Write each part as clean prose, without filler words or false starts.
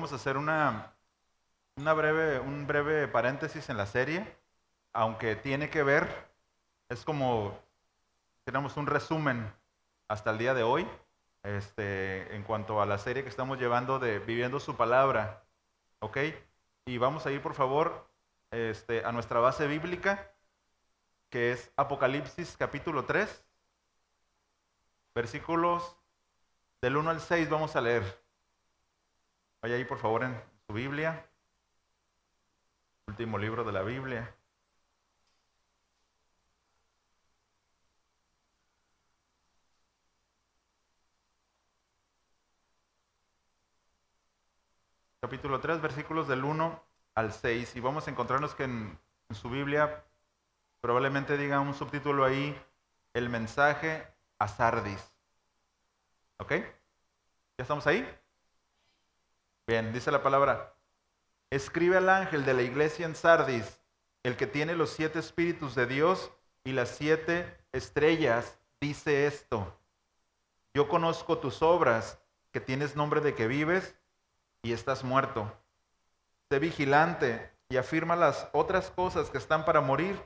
vamos a hacer un breve paréntesis en la serie, aunque tiene que ver, es como, tenemos un resumen hasta el día de hoy, en cuanto a la serie que estamos llevando de Viviendo su Palabra, ¿ok? Y vamos a ir, por favor, a nuestra base bíblica, que es Apocalipsis capítulo 3, versículos del 1 al 6 vamos a leer. Vaya ahí, por favor, en su Biblia, último libro de la Biblia. Capítulo 3, versículos del 1 al 6. Y vamos a encontrarnos que en su Biblia probablemente diga un subtítulo ahí, el mensaje a Sardis. ¿Ok? ¿Ya estamos ahí? Bien, dice la palabra. Escribe al ángel de la iglesia en Sardis, el que tiene los 7 espíritus de Dios y las 7 estrellas, dice esto. Yo conozco tus obras, que tienes nombre de que vives y estás muerto. Sé vigilante y afirma las otras cosas que están para morir,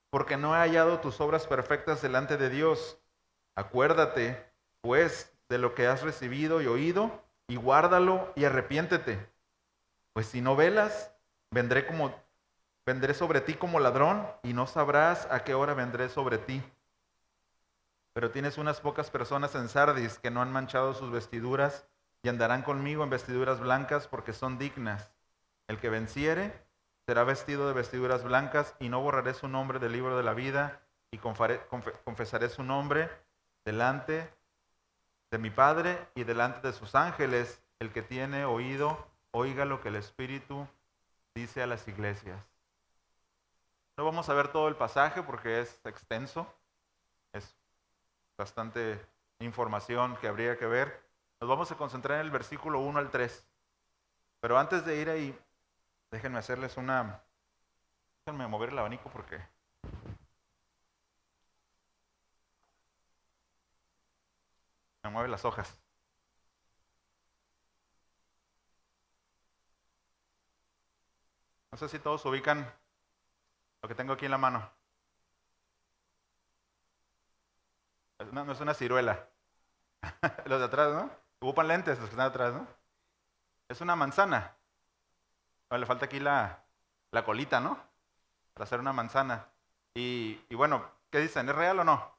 porque no he hallado tus obras perfectas delante de Dios. Acuérdate, pues, de lo que has recibido y oído, y guárdalo y arrepiéntete. Pues si no velas, vendré sobre ti como ladrón, y no sabrás a qué hora vendré sobre ti. Pero tienes unas pocas personas en Sardis que no han manchado sus vestiduras y andarán conmigo en vestiduras blancas porque son dignas. El que venciere será vestido de vestiduras blancas y no borraré su nombre del libro de la vida y confesaré su nombre delante de mi Padre y delante de sus ángeles. El que tiene oído, oiga lo que el Espíritu dice a las iglesias. No vamos a ver todo el pasaje porque es extenso, es bastante información que habría que ver. Nos vamos a concentrar en el versículo 1 al 3. Pero antes de ir ahí, déjenme hacerles una... Déjenme mover el abanico porque me mueve las hojas. No sé si todos ubican lo que tengo aquí en la mano. No es una ciruela. Los de atrás, ¿no? Ocupan lentes los que están atrás, ¿no? Es una manzana. Le falta aquí la colita, ¿no? Para hacer una manzana. Y bueno, ¿qué dicen? ¿Es real o no?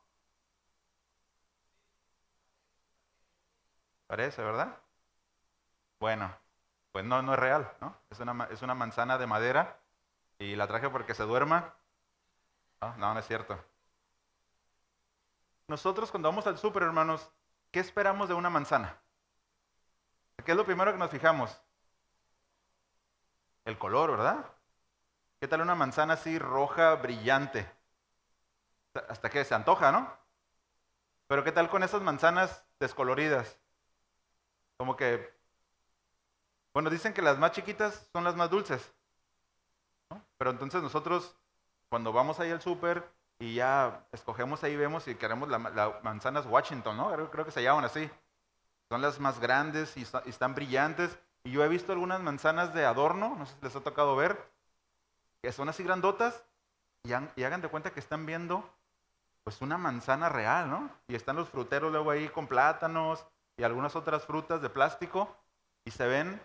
Parece, ¿verdad? Bueno, pues no es real, ¿no? Es una manzana de madera y la traje porque se duerma. No es cierto. Nosotros cuando vamos al súper, hermanos, ¿qué esperamos de una manzana? ¿Qué es lo primero que nos fijamos? El color, ¿verdad? ¿Qué tal una manzana así roja, brillante? Hasta que se antoja, ¿no? Pero ¿qué tal con esas manzanas descoloridas? Como que, bueno, dicen que las más chiquitas son las más dulces, ¿no? Pero entonces nosotros, cuando vamos ahí al súper y ya escogemos ahí, vemos si queremos la manzanas Washington, ¿no? Creo que se llaman así. Son las más grandes y están brillantes. Y yo he visto algunas manzanas de adorno, no sé si les ha tocado ver, que son así grandotas y hagan de cuenta que están viendo pues una manzana real, ¿no? Y están los fruteros luego ahí con plátanos y algunas otras frutas de plástico y se ven.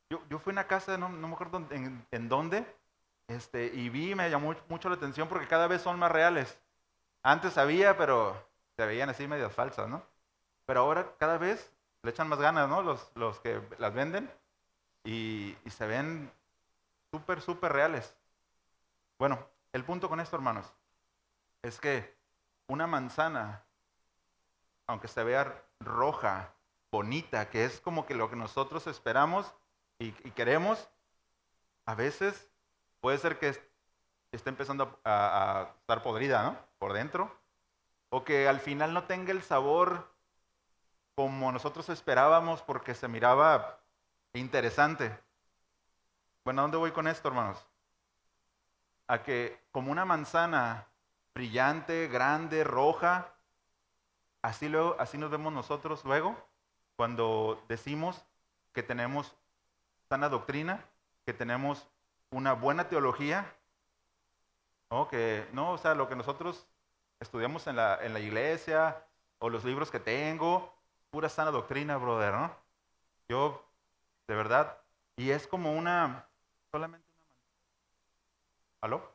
Yo fui a una casa, no me acuerdo en dónde, y vi, me llamó mucho la atención porque cada vez son más reales. Antes había, pero se veían así medio falsas, ¿no? Pero ahora cada vez le echan más ganas, ¿no? Los que las venden y se ven súper reales. Bueno, el punto con esto, hermanos, es que una manzana, aunque se vea roja, bonita, que es como que lo que nosotros esperamos y queremos, a veces puede ser que esté empezando a estar podrida, ¿no? Por dentro, o que al final no tenga el sabor como nosotros esperábamos porque se miraba interesante. Bueno, ¿a dónde voy con esto, hermanos? A que como una manzana brillante, grande, roja, así nos vemos nosotros luego cuando decimos que tenemos sana doctrina, que tenemos una buena teología, ¿no? Que no, o sea, lo que nosotros estudiamos en la iglesia o los libros que tengo, pura sana doctrina, brother, ¿no? Yo, de verdad, y es como solamente ¿aló?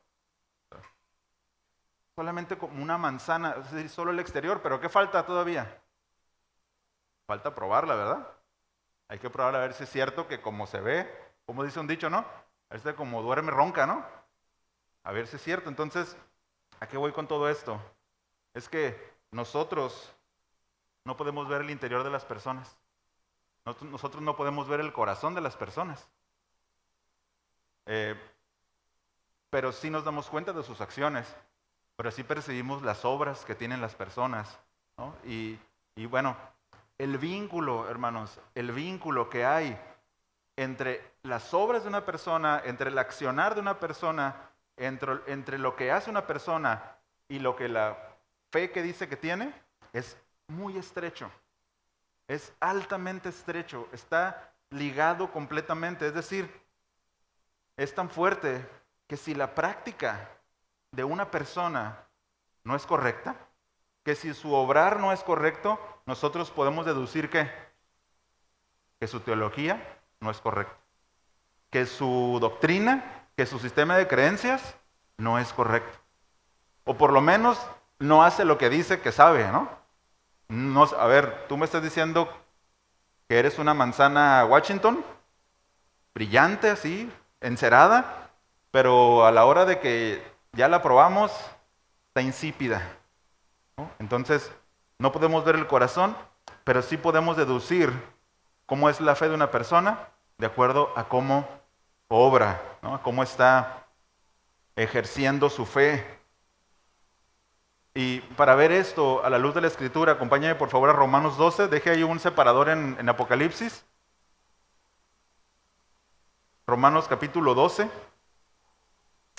Solamente como una manzana, es decir, solo el exterior, pero ¿qué falta todavía? Falta probarla, ¿verdad? Hay que probarla a ver si es cierto que como se ve, como dice un dicho, ¿no? A ver si como duerme ronca, ¿no? A ver si es cierto. Entonces, ¿a qué voy con todo esto? Es que nosotros no podemos ver el interior de las personas. Nosotros no podemos ver el corazón de las personas. Eh, pero sí nos damos cuenta de sus acciones. Pero sí percibimos las obras que tienen las personas, ¿no? Y bueno, el vínculo, hermanos, el vínculo que hay entre las obras de una persona, entre el accionar de una persona, entre lo que hace una persona y lo que la fe que dice que tiene, es muy estrecho, es altamente estrecho, está ligado completamente. Es decir, es tan fuerte que si la práctica de una persona no es correcta, que si su obrar no es correcto, nosotros podemos deducir que su teología no es correcta, que su doctrina, que su sistema de creencias no es correcto. O por lo menos no hace lo que dice que sabe, ¿no? No, a ver, tú me estás diciendo que eres una manzana Washington, brillante así, encerada, pero a la hora de que ya la probamos, está insípida, ¿no? Entonces, no podemos ver el corazón, pero sí podemos deducir cómo es la fe de una persona de acuerdo a cómo obra, ¿no? A cómo está ejerciendo su fe. Y para ver esto a la luz de la Escritura, acompáñame por favor a Romanos 12, deje ahí un separador en Apocalipsis. Romanos capítulo 12,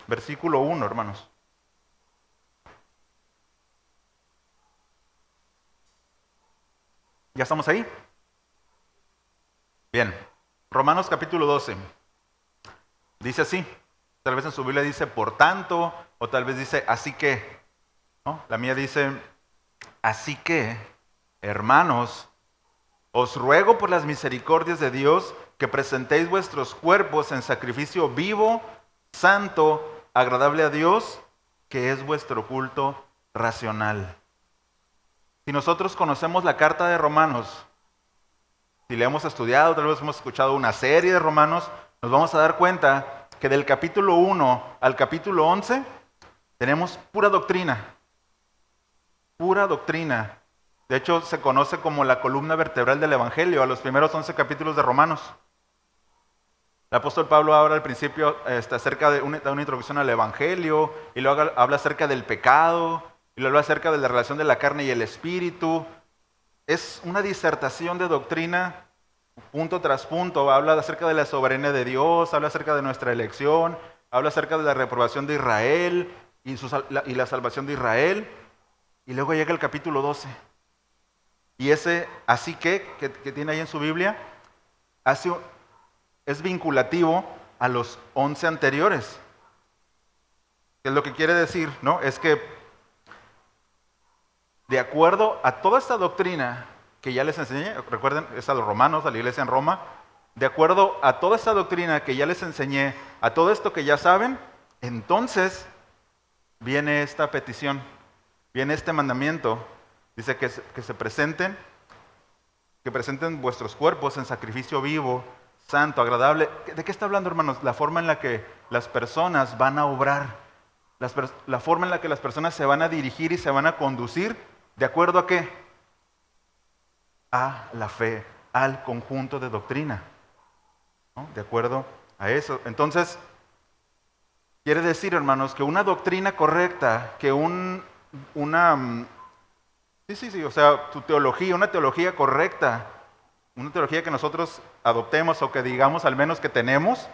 versículo 1, hermanos. ¿Ya estamos ahí? Bien, Romanos capítulo 12. Dice así, tal vez en su Biblia dice por tanto, o tal vez dice así que, ¿no? La mía dice, así que, hermanos, os ruego por las misericordias de Dios que presentéis vuestros cuerpos en sacrificio vivo, santo, agradable a Dios, que es vuestro culto racional. Si nosotros conocemos la carta de Romanos, si le hemos estudiado, tal vez hemos escuchado una serie de Romanos, nos vamos a dar cuenta que del capítulo 1 al capítulo 11 tenemos pura doctrina. Pura doctrina. De hecho, se conoce como la columna vertebral del Evangelio, a los primeros 11 capítulos de Romanos. El apóstol Pablo habla al principio acerca de una introducción al Evangelio, y luego habla acerca del pecado, y luego habla acerca de la relación de la carne y el espíritu. Es una disertación de doctrina, punto tras punto. Habla acerca de la soberanía de Dios, habla acerca de nuestra elección, habla acerca de la reprobación de Israel y la salvación de Israel. Y luego llega el capítulo 12. Y ese así que tiene ahí en su Biblia, es vinculativo a los 11 anteriores. ¿Qué es lo que quiere decir? ¿No? Es que de acuerdo a toda esta doctrina que ya les enseñé, recuerden, es a los romanos, a la iglesia en Roma, de acuerdo a toda esta doctrina que ya les enseñé, a todo esto que ya saben, entonces viene esta petición, viene este mandamiento, dice que presenten vuestros cuerpos en sacrificio vivo, santo, agradable. ¿De qué está hablando, hermanos? La forma en la que las personas van a obrar, la forma en la que las personas se van a dirigir y se van a conducir, ¿de acuerdo a qué? A la fe, al conjunto de doctrina, ¿no? De acuerdo a eso. Entonces, quiere decir, hermanos, que una doctrina correcta, que o sea, tu teología, una teología correcta, una teología que nosotros adoptemos o que digamos al menos que tenemos,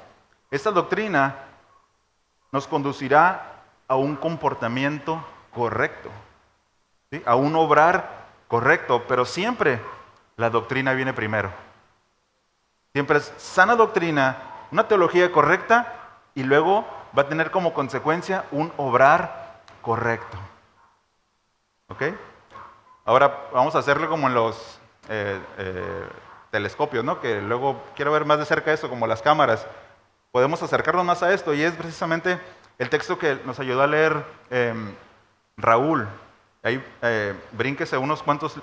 esta doctrina nos conducirá a un comportamiento correcto, ¿sí? A un obrar correcto, pero siempre la doctrina viene primero. Siempre es sana doctrina, una teología correcta y luego va a tener como consecuencia un obrar correcto. ¿Ok? Ahora vamos a hacerlo como en los telescopios, ¿no? Que luego quiero ver más de cerca eso, como las cámaras. Podemos acercarnos más a esto y es precisamente el texto que nos ayudó a leer Raúl. Ahí brínquese unos cuantos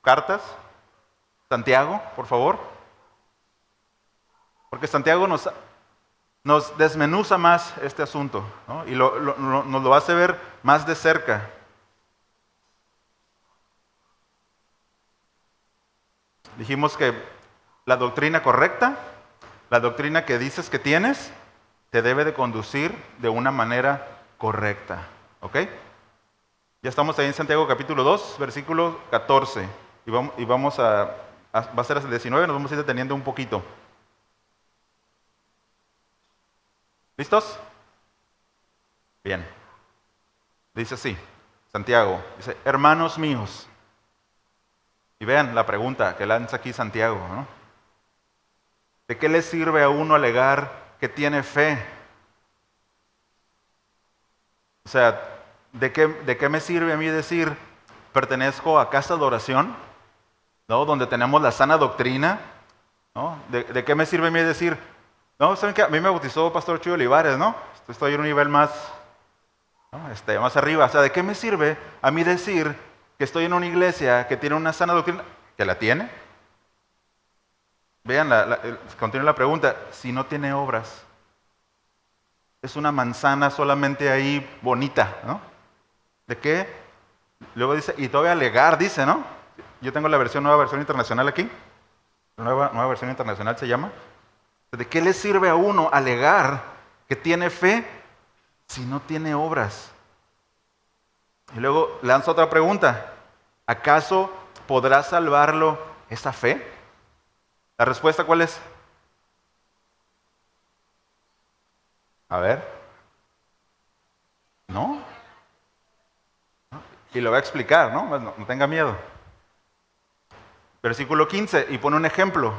cartas. Santiago, por favor. Porque Santiago nos desmenuza más este asunto, ¿no? Y nos lo hace ver más de cerca. Dijimos que la doctrina correcta, la doctrina que dices que tienes, te debe de conducir de una manera correcta. ¿Ok? Ya estamos ahí en Santiago capítulo 2, versículo 14. Y vamos va a ser hasta el 19, nos vamos a ir deteniendo un poquito. ¿Listos? Bien. Dice así, Santiago, dice, hermanos míos. Y vean la pregunta que lanza aquí Santiago, ¿no? ¿De qué le sirve a uno alegar que tiene fe? O sea, ¿de qué me sirve a mí decir, pertenezco a casa de oración, ¿no? Donde tenemos la sana doctrina, ¿no? ¿De qué me sirve a mí decir, no, saben que a mí me bautizó Pastor Chuy Olivares, ¿no? Estoy en un nivel más, ¿no? Más arriba. O sea, ¿de qué me sirve a mí decir que estoy en una iglesia que tiene una sana doctrina? ¿Que la tiene? Vean, continúa la pregunta. Si no tiene obras, es una manzana solamente ahí bonita, ¿no? ¿De qué? Luego dice, y todavía alegar, dice, ¿no? Yo tengo la nueva versión internacional aquí. La nueva versión internacional se llama. ¿De qué le sirve a uno alegar que tiene fe si no tiene obras? Y luego lanza otra pregunta. ¿Acaso podrá salvarlo esa fe? ¿La respuesta cuál es? A ver. ¿No? Y lo voy a explicar, ¿no? Pues no tenga miedo. Versículo 15, y pone un ejemplo.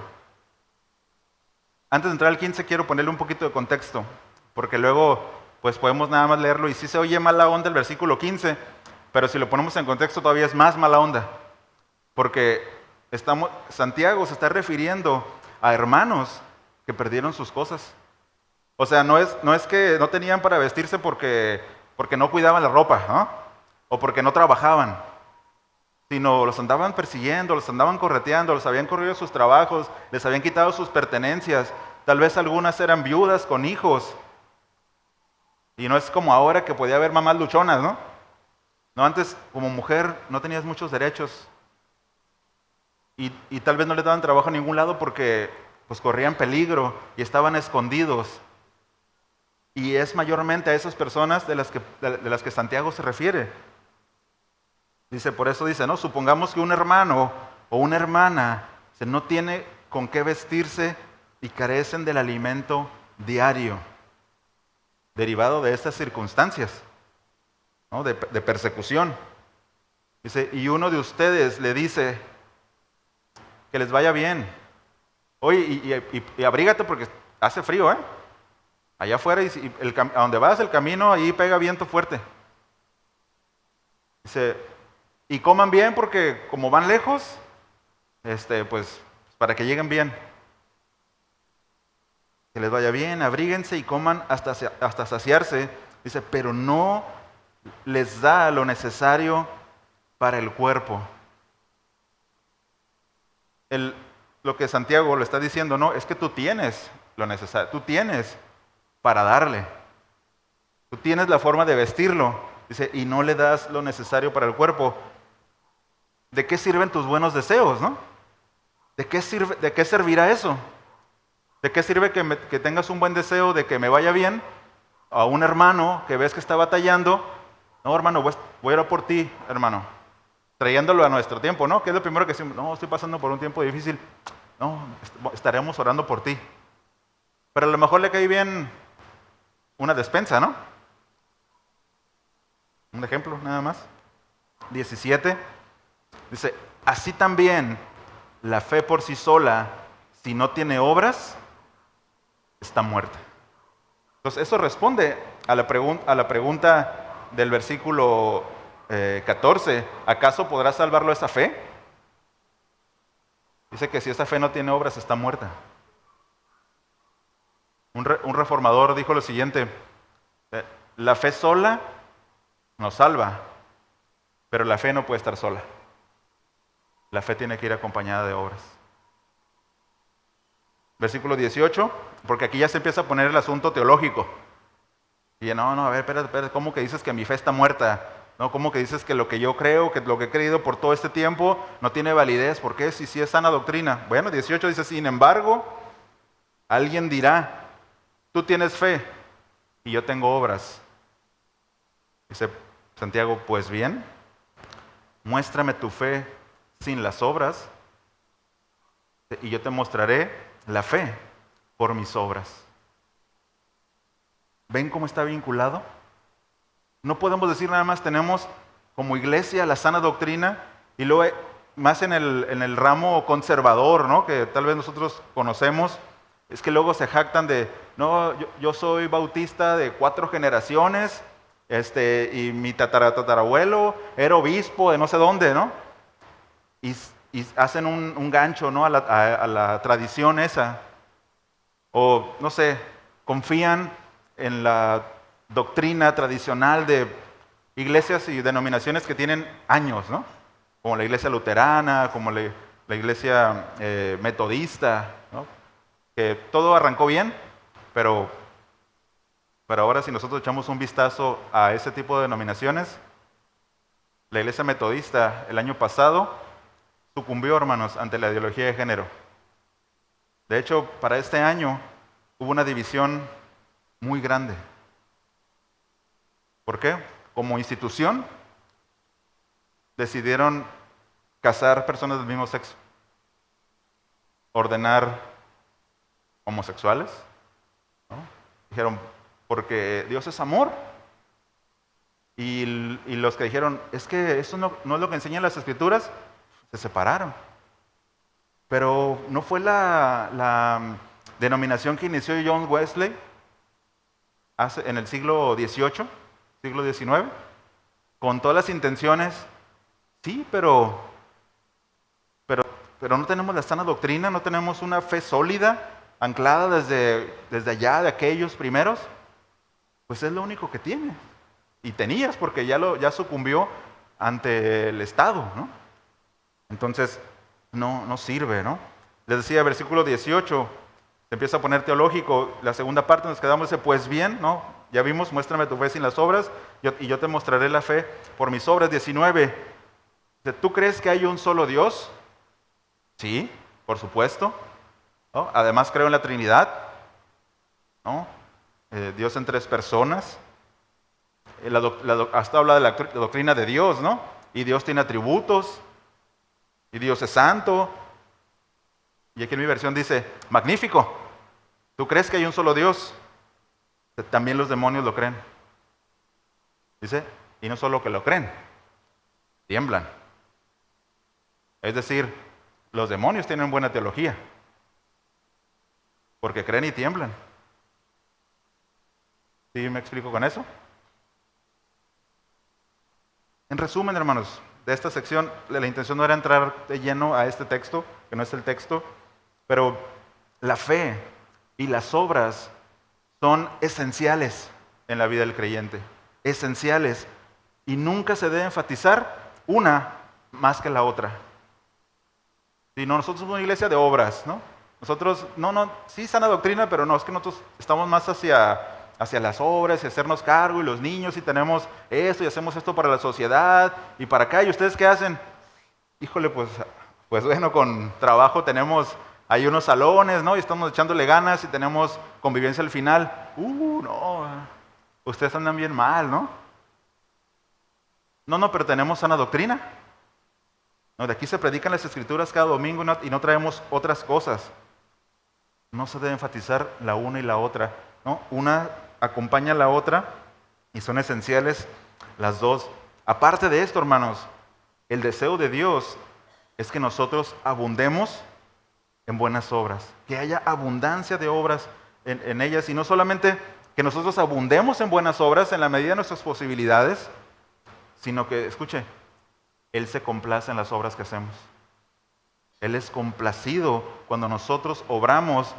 Antes de entrar al 15 quiero ponerle un poquito de contexto, porque luego pues podemos nada más leerlo y sí se oye mala onda el versículo 15, pero si lo ponemos en contexto todavía es más mala onda, porque Santiago se está refiriendo a hermanos que perdieron sus cosas. O sea, no es que no tenían para vestirse porque no cuidaban la ropa, ¿no? O porque no trabajaban, sino los andaban persiguiendo, los andaban correteando, los habían corrido sus trabajos, les habían quitado sus pertenencias. Tal vez algunas eran viudas con hijos. Y no es como ahora que podía haber mamás luchonas, ¿no? No, antes como mujer no tenías muchos derechos. Y tal vez no les daban trabajo a ningún lado porque pues corrían peligro y estaban escondidos. Y es mayormente a esas personas de las que Santiago se refiere. Dice, por eso dice, ¿no? Supongamos que un hermano o una hermana no tiene con qué vestirse y carecen del alimento diario, derivado de estas circunstancias, ¿no? De persecución. Dice, y uno de ustedes le dice que les vaya bien. Oye, y abrígate porque hace frío, ¿eh? Allá afuera, a donde vas el camino, ahí pega viento fuerte. Dice, y coman bien porque como van lejos, pues para que lleguen bien. Que les vaya bien, abríguense y coman hasta saciarse. Dice, pero no les da lo necesario para el cuerpo. Lo que Santiago le está diciendo, no, es que tú tienes lo necesario, tú tienes para darle. Tú tienes la forma de vestirlo. Dice, y no le das lo necesario para el cuerpo. ¿De qué sirven tus buenos deseos, no? ¿De qué servirá eso? ¿De qué sirve que tengas un buen deseo de que me vaya bien a un hermano que ves que está batallando? No, hermano, voy a orar por ti, hermano. Trayéndolo a nuestro tiempo, ¿no? ¿Qué es lo primero que decimos? No, estoy pasando por un tiempo difícil. No, estaremos orando por ti. Pero a lo mejor le cae bien una despensa, ¿no? Un ejemplo, nada más. 17. Dice, así también la fe por sí sola, si no tiene obras, está muerta. Entonces, eso responde a la pregunta del versículo 14. ¿Acaso podrá salvarlo esa fe? Dice que si esa fe no tiene obras, está muerta. Un reformador dijo lo siguiente: la fe sola nos salva, pero la fe no puede estar sola. La fe tiene que ir acompañada de obras. Versículo 18, porque aquí ya se empieza a poner el asunto teológico. Y no, a ver, espérate, ¿cómo que dices que mi fe está muerta? ¿No? ¿Cómo que dices que lo que yo creo, que lo que he creído por todo este tiempo no tiene validez? ¿Por qué? Si es sana doctrina. Bueno, 18 dice, sin embargo, alguien dirá, tú tienes fe y yo tengo obras. Dice Santiago, pues bien, muéstrame tu fe sin las obras y yo te mostraré la fe por mis obras. ¿Ven cómo está vinculado? No podemos decir nada más tenemos como iglesia la sana doctrina y luego más en el ramo conservador, ¿no? Que tal vez nosotros conocemos, es que luego se jactan de, no, yo soy bautista de 4 generaciones, y mi tatarabuelo era obispo de no sé dónde, ¿no? Y hacen un gancho, ¿no? a la tradición esa. O, no sé, confían en la doctrina tradicional de iglesias y denominaciones que tienen años, ¿no? Como la iglesia luterana, como la iglesia metodista, ¿no? Que todo arrancó bien, pero ahora si nosotros echamos un vistazo a ese tipo de denominaciones, la iglesia metodista el año pasado sucumbió, hermanos, ante la ideología de género. De hecho, para este año hubo una división muy grande. ¿Por qué? Como institución decidieron casar personas del mismo sexo, ordenar homosexuales, ¿no? Dijeron, porque Dios es amor. Y los que dijeron, es que eso no es lo que enseñan las escrituras, se separaron. Pero no fue la denominación que inició John Wesley en el siglo XVIII, siglo XIX, con todas las intenciones, sí, pero no tenemos la sana doctrina, no tenemos una fe sólida, anclada desde allá de aquellos primeros, pues es lo único que tiene. Y tenías, porque ya sucumbió ante el Estado, ¿no? Entonces, no sirve, ¿no? Les decía, versículo 18, se empieza a poner teológico, la segunda parte nos quedamos, dice, pues bien, ¿no? Ya vimos, muéstrame tu fe sin las obras, y yo te mostraré la fe por mis obras. 19, ¿tú crees que hay un solo Dios? Sí, por supuesto, ¿no? Además creo en la Trinidad, ¿no? Dios en 3 personas. Hasta habla de la doctrina de Dios, ¿no? Y Dios tiene atributos, y Dios es santo. Y aquí en mi versión dice, magnífico, ¿tú crees que hay un solo Dios? También los demonios lo creen. Dice, y no solo que lo creen, tiemblan. Es decir, los demonios tienen buena teología, porque creen y tiemblan. ¿Sí me explico con eso? En resumen, hermanos, de esta sección, la intención no era entrar de lleno a este texto, que no es el texto, pero la fe y las obras son esenciales en la vida del creyente, esenciales, y nunca se debe enfatizar una más que la otra. Si no, nosotros somos una iglesia de obras, ¿no? Nosotros, sí sana doctrina, pero no, es que nosotros estamos más hacia las obras y hacernos cargo, y los niños, y tenemos esto, y hacemos esto para la sociedad, y para acá, ¿y ustedes qué hacen? Híjole, pues bueno, con trabajo tenemos ahí unos salones, ¿no? Y estamos echándole ganas y tenemos convivencia al final. No, ustedes andan bien mal, ¿no? No, pero tenemos sana doctrina. No, de aquí se predican las escrituras cada domingo y no traemos otras cosas. No se debe enfatizar la una y la otra, ¿no? Una acompaña a la otra y son esenciales las dos. Aparte de esto, hermanos, el deseo de Dios es que nosotros abundemos en buenas obras, que haya abundancia de obras en ellas, y no solamente que nosotros abundemos en buenas obras en la medida de nuestras posibilidades, sino que, escuche, Él se complace en las obras que hacemos. Él es complacido cuando nosotros obramos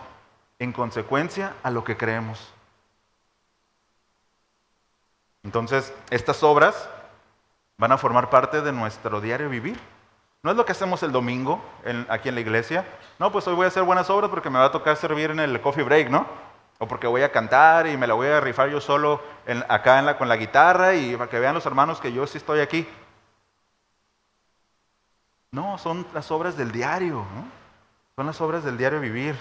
en consecuencia a lo que creemos. Entonces, estas obras van a formar parte de nuestro diario vivir. No es lo que hacemos el domingo aquí en la iglesia. No, pues hoy voy a hacer buenas obras porque me va a tocar servir en el coffee break, ¿no? O porque voy a cantar y me la voy a rifar yo solo acá con la guitarra y para que vean los hermanos que yo sí estoy aquí. No, son las obras del diario, ¿no? Son las obras del diario vivir.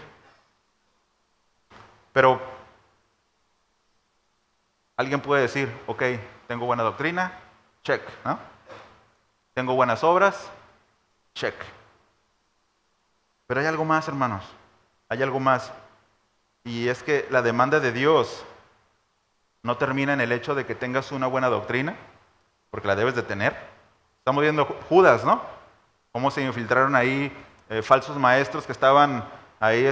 Pero alguien puede decir, ok, tengo buena doctrina, check, ¿no? Tengo buenas obras, check. Pero hay algo más, hermanos. Hay algo más. Y es que la demanda de Dios no termina en el hecho de que tengas una buena doctrina, porque la debes de tener. Estamos viendo Judas, ¿no? Cómo se infiltraron ahí falsos maestros que estaban ahí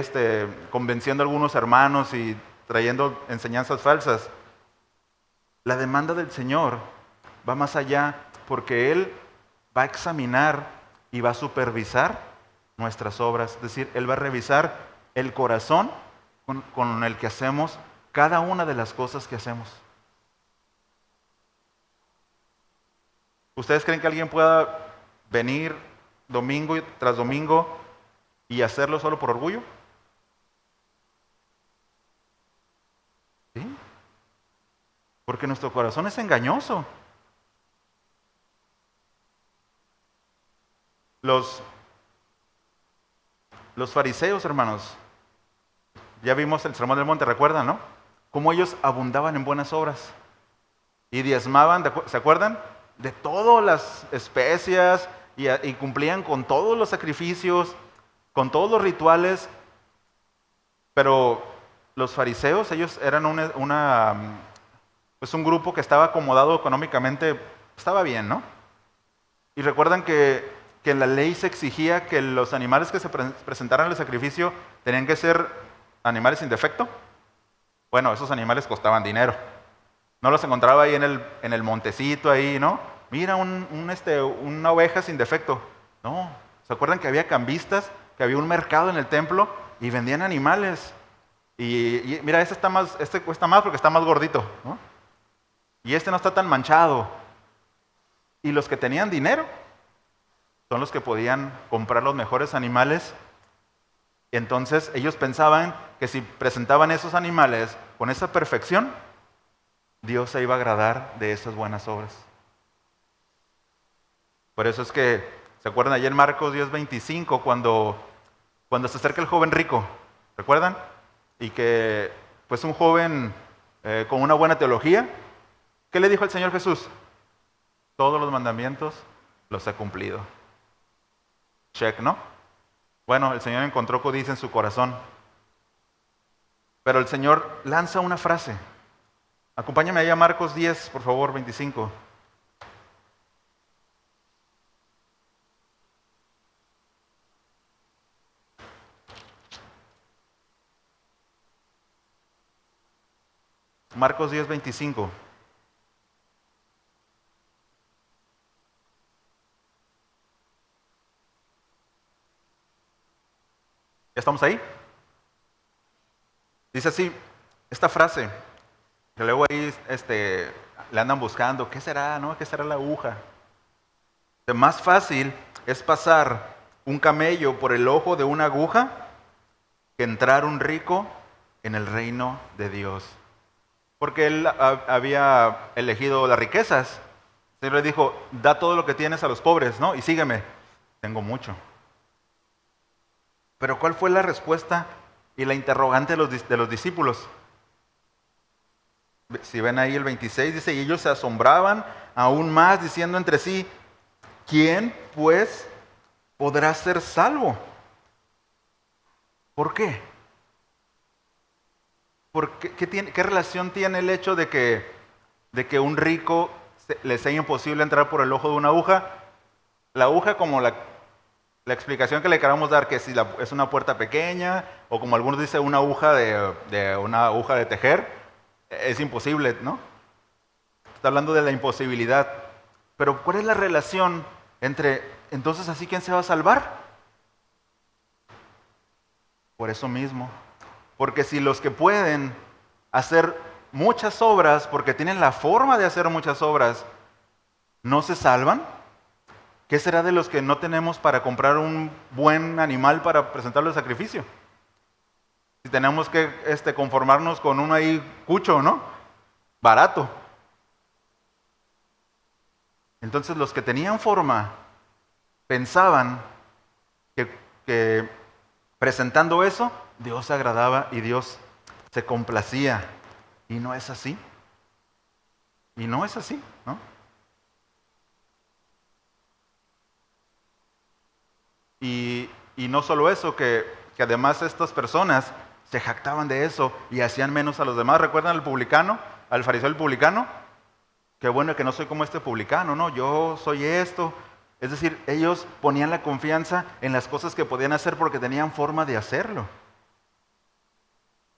convenciendo a algunos hermanos y trayendo enseñanzas falsas. La demanda del Señor va más allá porque Él va a examinar y va a supervisar nuestras obras. Es decir, Él va a revisar el corazón con el que hacemos cada una de las cosas que hacemos. ¿Ustedes creen que alguien pueda venir domingo tras domingo y hacerlo solo por orgullo? ¿Sí? Porque nuestro corazón es engañoso. Los fariseos, hermanos, ya vimos el Sermón del Monte, ¿recuerdan, no? Cómo ellos abundaban en buenas obras y diezmaban, ¿se acuerdan? De todas las especias y cumplían con todos los sacrificios, con todos los rituales, pero los fariseos, ellos eran pues un grupo que estaba acomodado económicamente, estaba bien, ¿no? Y recuerdan que en la ley se exigía que los animales que se presentaran al sacrificio tenían que ser animales sin defecto. Bueno, esos animales costaban dinero. No los encontraba ahí en el montecito ahí, ¿no? Mira, una oveja sin defecto. No, ¿se acuerdan que había cambistas, que había un mercado en el templo y vendían animales? Y mira, este cuesta más porque está más gordito, ¿no? Y este no está tan manchado. Y los que tenían dinero son los que podían comprar los mejores animales. Entonces ellos pensaban que si presentaban esos animales con esa perfección, Dios se iba a agradar de esas buenas obras. Por eso es que, ¿se acuerdan ayer en Marcos 10:25 cuando se acerca el joven rico? ¿Recuerdan? Y que pues un joven con una buena teología, ¿qué le dijo el Señor Jesús? Todos los mandamientos los he cumplido. Check, ¿no? Bueno, el Señor encontró codicia en su corazón. Pero el Señor lanza una frase. Acompáñame ahí a Marcos 10, por favor, 25. Marcos 10, 25. ¿Ya estamos ahí? Dice así, esta frase, que luego ahí le andan buscando, ¿qué será, no? ¿Qué será la aguja? Lo más fácil es pasar un camello por el ojo de una aguja que entrar un rico en el reino de Dios. Porque él había elegido las riquezas. El Señor le dijo, da todo lo que tienes a los pobres, ¿no? Y sígueme. Tengo mucho. Pero ¿cuál fue la respuesta y la interrogante de los discípulos? Si ven ahí el 26, dice, y ellos se asombraban aún más diciendo entre sí, ¿quién pues podrá ser salvo? ¿Por qué? ¿Qué relación tiene el hecho de que un rico le sea imposible entrar por el ojo de una aguja? La aguja como La explicación que le queramos dar, que si es una puerta pequeña, o como algunos dicen, una aguja de tejer, es imposible, ¿no? Está hablando de la imposibilidad. Pero ¿cuál es la relación entre, entonces así quién se va a salvar? Por eso mismo. Porque si los que pueden hacer muchas obras, porque tienen la forma de hacer muchas obras, no se salvan, ¿qué será de los que no tenemos para comprar un buen animal para presentarlo al sacrificio? Si tenemos que conformarnos con uno ahí cucho, ¿no? Barato. Entonces los que tenían forma pensaban que, que presentando eso, Dios se agradaba y Dios se complacía. Y no es así. Y no es así, ¿no? Y no solo eso, que además estas personas se jactaban de eso y hacían menos a los demás. ¿Recuerdan al publicano? Al fariseo el publicano. Qué bueno que no soy como este publicano, ¿no? Yo soy esto. Es decir, ellos ponían la confianza en las cosas que podían hacer porque tenían forma de hacerlo.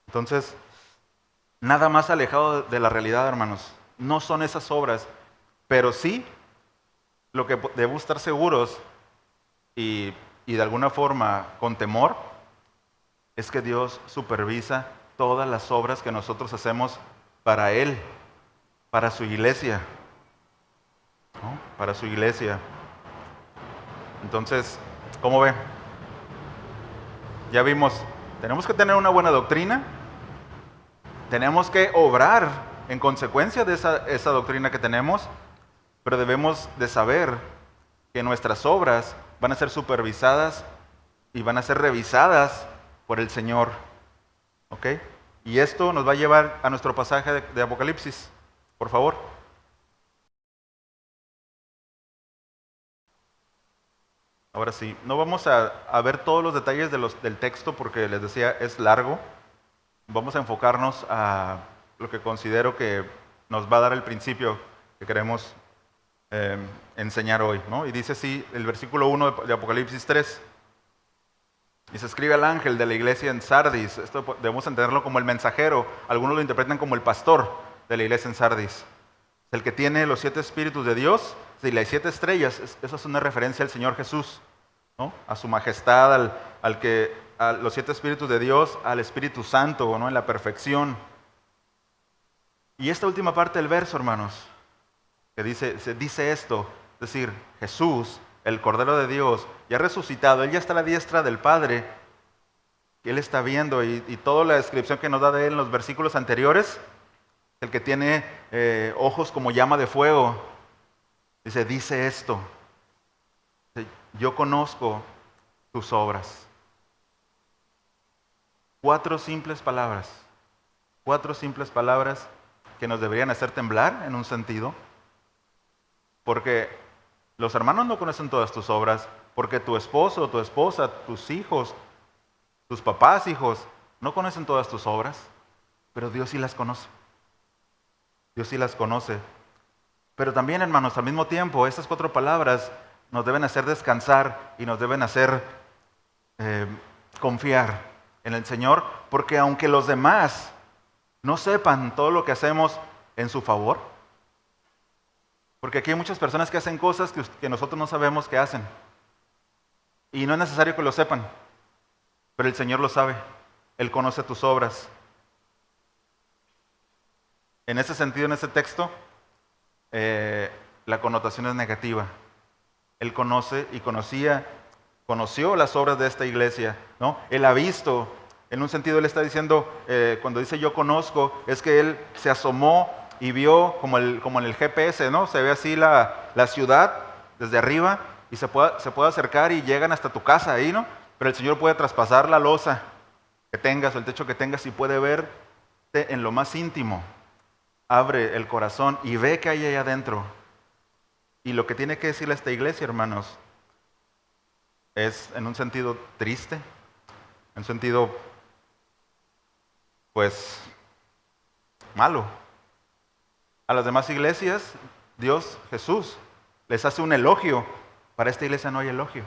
Entonces, nada más alejado de la realidad, hermanos. No son esas obras, pero sí lo que debemos estar seguros y de alguna forma con temor es que Dios supervisa todas las obras que nosotros hacemos para Él, para su iglesia, ¿no? Para su iglesia. Entonces, ¿cómo ve? Ya vimos, tenemos que tener una buena doctrina, tenemos que obrar en consecuencia de esa doctrina que tenemos, pero debemos de saber que nuestras obras van a ser supervisadas y van a ser revisadas por el Señor. ¿Ok? Y esto nos va a llevar a nuestro pasaje de Apocalipsis. Por favor. Ahora sí, no vamos a ver todos los detalles del texto porque les decía, es largo. Vamos a enfocarnos a lo que considero que nos va a dar el principio que queremos eh, enseñar hoy, ¿no? Y dice así el versículo 1 de Apocalipsis 3. Y se escribe al ángel de la iglesia en Sardis. Esto debemos entenderlo como el mensajero. Algunos lo interpretan como el pastor de la iglesia en Sardis. El que tiene los 7 espíritus de Dios y las 7 estrellas. Eso es una referencia al Señor Jesús, ¿no? A su majestad, a los 7 espíritus de Dios, al Espíritu Santo, ¿no? En la perfección. Y esta última parte del verso, hermanos, que dice esto, es decir, Jesús, el Cordero de Dios, ya resucitado, Él ya está a la diestra del Padre, que Él está viendo, y toda la descripción que nos da de Él en los versículos anteriores, el que tiene ojos como llama de fuego, dice esto, yo conozco tus obras. 4 simples palabras que nos deberían hacer temblar en un sentido, porque los hermanos no conocen todas tus obras, porque tu esposo, tu esposa, tus hijos, tus papás, hijos, no conocen todas tus obras, pero Dios sí las conoce. Dios sí las conoce. Pero también, hermanos, al mismo tiempo, estas 4 palabras nos deben hacer descansar y nos deben hacer confiar en el Señor, porque aunque los demás no sepan todo lo que hacemos en su favor, porque aquí hay muchas personas que hacen cosas que nosotros no sabemos que hacen. Y no es necesario que lo sepan, pero el Señor lo sabe. Él conoce tus obras. En ese sentido, en ese texto, la connotación es negativa. Él conoce y conoció las obras de esta iglesia, ¿no? Él ha visto, en un sentido él está diciendo, cuando dice yo conozco, es que él se asomó y vio como en el GPS, ¿no? Se ve así la ciudad desde arriba y se puede acercar y llegan hasta tu casa ahí, ¿no? Pero el Señor puede traspasar la losa que tengas o el techo que tengas y puede verte en lo más íntimo. Abre el corazón y ve qué hay ahí adentro. Y lo que tiene que decirle a esta iglesia, hermanos, es en un sentido triste, en un sentido, pues, malo. A las demás iglesias, Dios, Jesús, les hace un elogio. Para esta iglesia no hay elogio.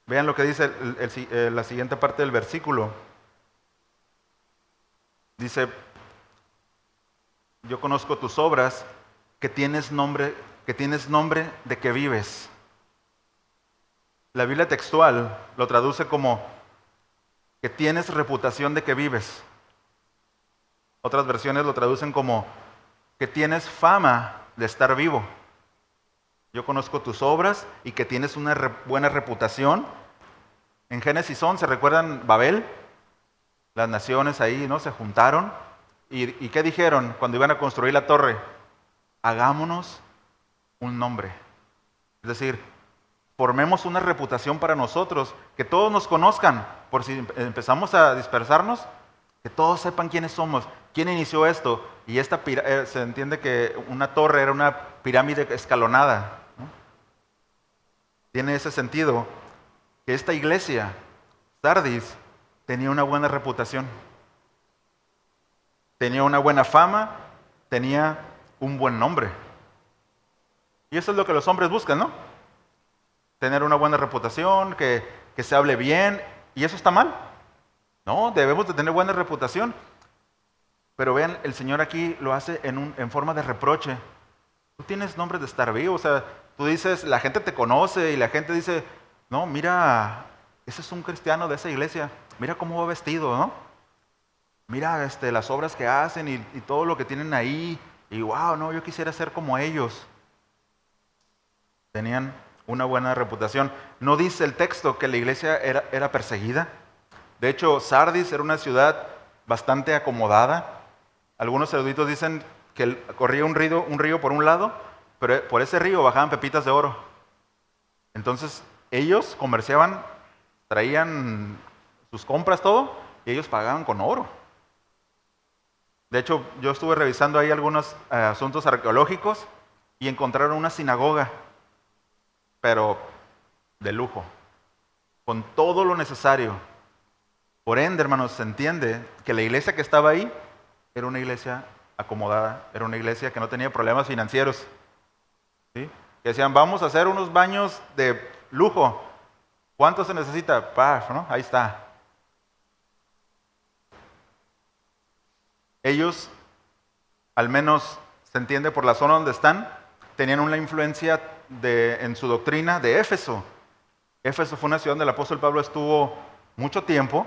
Vean lo que dice la siguiente parte del versículo. Dice, yo conozco tus obras, que tienes nombre de que vives. La Biblia textual lo traduce como que tienes reputación de que vives. Otras versiones lo traducen como que tienes fama de estar vivo. Yo conozco tus obras y que tienes una buena reputación. En Génesis 11, ¿recuerdan Babel? Las naciones ahí, ¿no? Se juntaron. ¿Y qué dijeron cuando iban a construir la torre? Hagámonos un nombre. Es decir, formemos una reputación para nosotros, que todos nos conozcan, por si empezamos a dispersarnos, que todos sepan quiénes somos, quién inició esto. Y se entiende que una torre era una pirámide escalonada, ¿no? Tiene ese sentido que esta iglesia, Sardis, tenía una buena reputación, tenía una buena fama, tenía un buen nombre. Y eso es lo que los hombres buscan, ¿no? Tener una buena reputación, que se hable bien, y eso está mal. No, debemos de tener buena reputación. Pero vean, el Señor aquí lo hace en forma de reproche. Tú tienes nombre de estar vivo, o sea, tú dices, la gente te conoce y la gente dice, no, mira, ese es un cristiano de esa iglesia, mira cómo va vestido, ¿no? Mira las obras que hacen y todo lo que tienen ahí, y wow, no, yo quisiera ser como ellos. Tenían una buena reputación. No dice el texto que la iglesia era perseguida. De hecho, Sardis era una ciudad bastante acomodada. Algunos eruditos dicen que corría un río por un lado, pero por ese río bajaban pepitas de oro. Entonces, ellos comerciaban, traían sus compras, todo, y ellos pagaban con oro. De hecho, yo estuve revisando ahí algunos asuntos arqueológicos y encontraron una sinagoga, pero de lujo, con todo lo necesario. Por ende, hermanos, se entiende que la iglesia que estaba ahí era una iglesia acomodada, era una iglesia que no tenía problemas financieros, ¿sí? Que decían, vamos a hacer unos baños de lujo. ¿Cuánto se necesita? Paf, ¿no? Ahí está. Ellos, al menos se entiende por la zona donde están, tenían una influencia en su doctrina de Éfeso. Éfeso fue una ciudad donde el apóstol Pablo estuvo mucho tiempo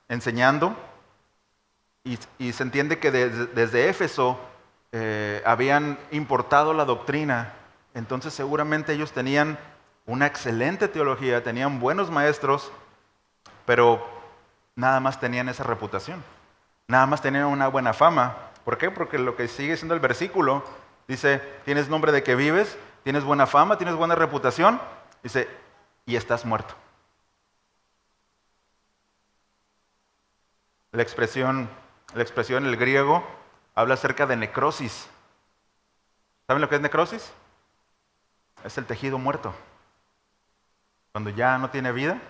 enseñando, y se entiende que desde Éfeso habían importado la doctrina. Entonces seguramente ellos tenían una excelente teología, tenían buenos maestros, pero nada más tenían esa reputación, nada más tenían una buena fama. ¿Por qué? Porque lo que sigue siendo el versículo dice, tienes nombre de que vives, tienes buena fama, tienes buena reputación, dice, y estás muerto. La expresión en el griego habla acerca de necrosis. ¿Saben lo que es necrosis? Es el tejido muerto. Cuando ya no tiene vida,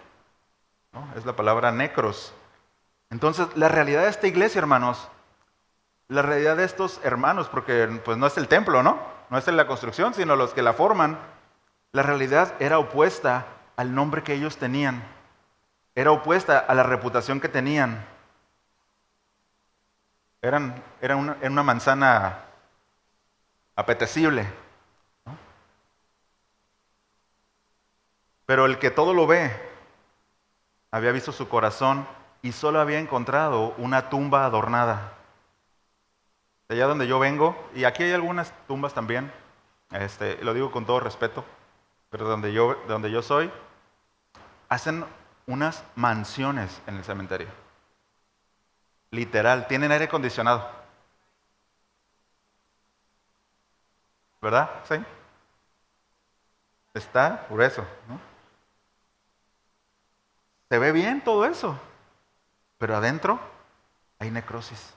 ¿no? Es la palabra necros. Entonces, la realidad de esta iglesia, hermanos, la realidad de estos hermanos, porque pues no es el templo, ¿no? No es la construcción, sino los que la forman. La realidad era opuesta al nombre que ellos tenían. Era opuesta a la reputación que tenían. Era una manzana apetecible, ¿no? Pero el que todo lo ve había visto su corazón y solo había encontrado una tumba adornada. De allá donde yo vengo, y aquí hay algunas tumbas también, lo digo con todo respeto, pero donde yo soy, hacen unas mansiones en el cementerio. Literal, tienen aire acondicionado. ¿Verdad? Sí. Está grueso, ¿no? Se ve bien todo eso, pero adentro hay necrosis.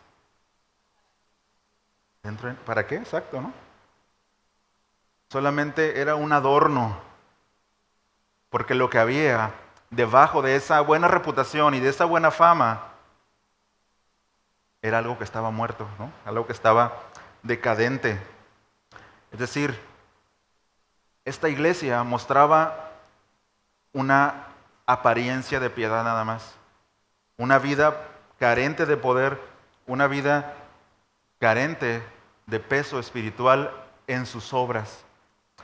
¿Para qué? Exacto, ¿no? Solamente era un adorno, porque lo que había debajo de esa buena reputación y de esa buena fama era algo que estaba muerto, ¿no? Algo que estaba decadente. Es decir, esta iglesia mostraba una apariencia de piedad nada más. Una vida carente de poder, una vida carente de peso espiritual en sus obras.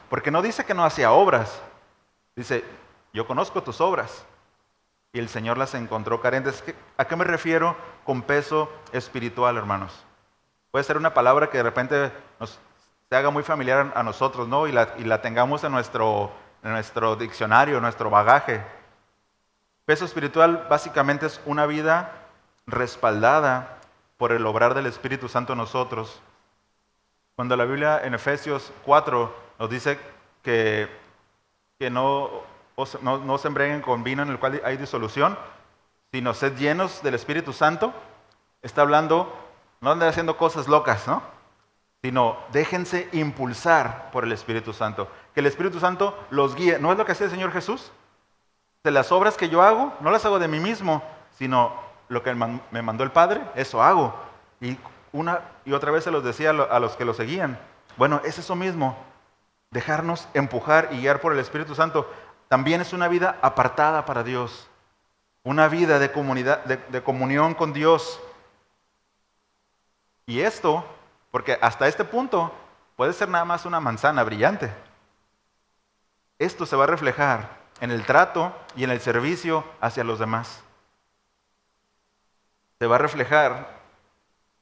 Porque no dice que no hacía obras, dice, yo conozco tus obras. Y el Señor las encontró carentes. ¿A qué me refiero con peso espiritual, hermanos? Puede ser una palabra que de repente se haga muy familiar a nosotros, ¿no? Y la tengamos en nuestro diccionario, en nuestro bagaje. Peso espiritual básicamente es una vida respaldada por el obrar del Espíritu Santo en nosotros. Cuando la Biblia en Efesios 4 nos dice que no se embriaguen con vino en el cual hay disolución, sino sed llenos del Espíritu Santo, está hablando, no anden haciendo cosas locas, ¿no? Sino déjense impulsar por el Espíritu Santo. Que el Espíritu Santo los guíe. ¿No es lo que hacía el Señor Jesús? De las obras que yo hago, no las hago de mí mismo, sino lo que me mandó el Padre, eso hago. Y una y otra vez se los decía a los que lo seguían. Bueno, es eso mismo. Dejarnos empujar y guiar por el Espíritu Santo. También es una vida apartada para Dios. Una vida de comunidad, de comunión con Dios. Y esto, porque hasta este punto puede ser nada más una manzana brillante. Esto se va a reflejar en el trato y en el servicio hacia los demás. Se va a reflejar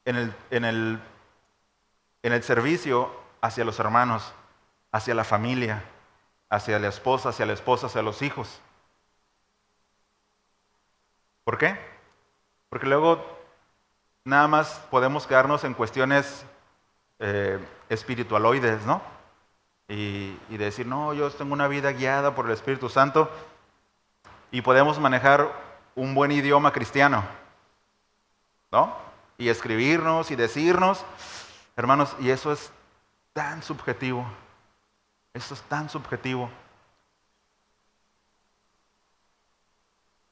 en el servicio hacia los hermanos, hacia la familia, hacia la esposa, hacia los hijos. ¿Por qué? Porque luego nada más podemos quedarnos en cuestiones espiritualoides, ¿no? Y decir, no, yo tengo una vida guiada por el Espíritu Santo y podemos manejar un buen idioma cristiano, ¿no? Y escribirnos y decirnos, hermanos, y eso es tan subjetivo, eso es tan subjetivo.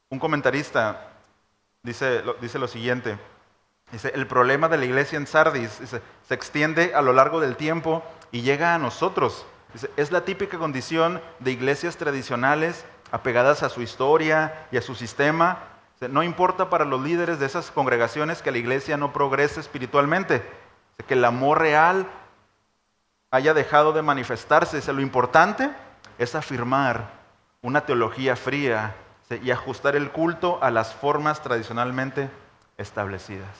Un comentarista dice lo siguiente, dice, el problema de la iglesia en Sardis se extiende a lo largo del tiempo y llega a nosotros. Dice, es la típica condición de iglesias tradicionales apegadas a su historia y a su sistema. Dice, no importa para los líderes de esas congregaciones que la iglesia no progrese espiritualmente, que el amor real haya dejado de manifestarse. Dice, lo importante es afirmar una teología fría y ajustar el culto a las formas tradicionalmente establecidas.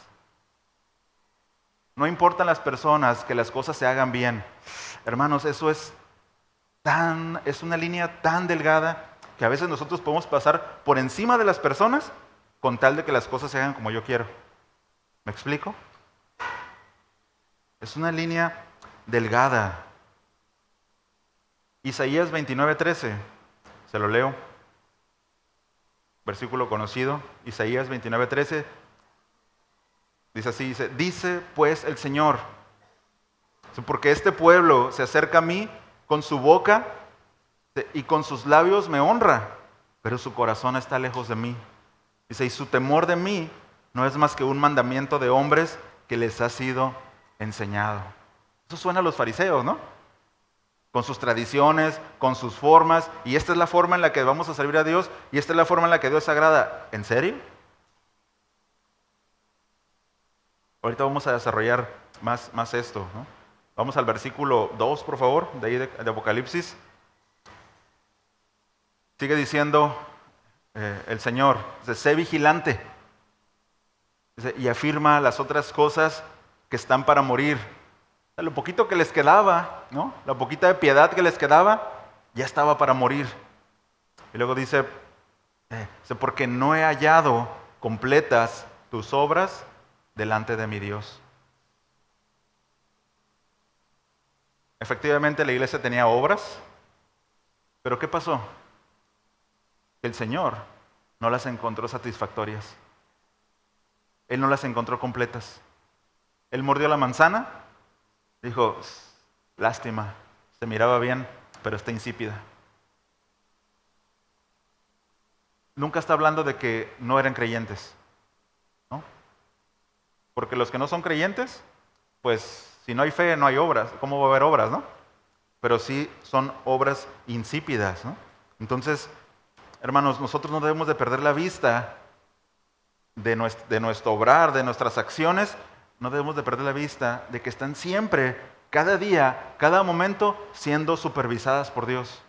No importan las personas, que las cosas se hagan bien. Hermanos, eso es una línea tan delgada que a veces nosotros podemos pasar por encima de las personas con tal de que las cosas se hagan como yo quiero. ¿Me explico? Es una línea delgada. Isaías 29:13, se lo leo. Versículo conocido, Isaías 29:13. Dice así, dice pues el Señor, porque este pueblo se acerca a mí con su boca y con sus labios me honra, pero su corazón está lejos de mí. Dice, y su temor de mí no es más que un mandamiento de hombres que les ha sido enseñado. Eso suena a los fariseos, ¿no? Con sus tradiciones, con sus formas, y esta es la forma en la que vamos a servir a Dios, y esta es la forma en la que Dios agrada. ¿En serio? Ahorita vamos a desarrollar más esto, ¿no? Vamos al versículo 2, por favor, de ahí de Apocalipsis. Sigue diciendo el Señor, dice, sé vigilante, dice, y afirma las otras cosas que están para morir. Lo poquito que les quedaba, ¿no? La poquita de piedad que les quedaba, ya estaba para morir. Y luego dice, porque no he hallado completas tus obras delante de mi Dios. Efectivamente la iglesia tenía obras, pero ¿qué pasó? El Señor no las encontró satisfactorias. Él no las encontró completas. Él mordió la manzana, dijo, lástima, se miraba bien, pero está insípida. Nunca está hablando de que no eran creyentes, ¿no? Porque los que no son creyentes, pues si no hay fe, no hay obras. ¿Cómo va a haber obras, no? Pero sí son obras insípidas, ¿no? Entonces, Hermanos, nosotros no debemos de perder la vista de nuestro obrar, de nuestras acciones. No debemos de perder la vista de que están siempre, cada día, cada momento, siendo supervisadas por Dios.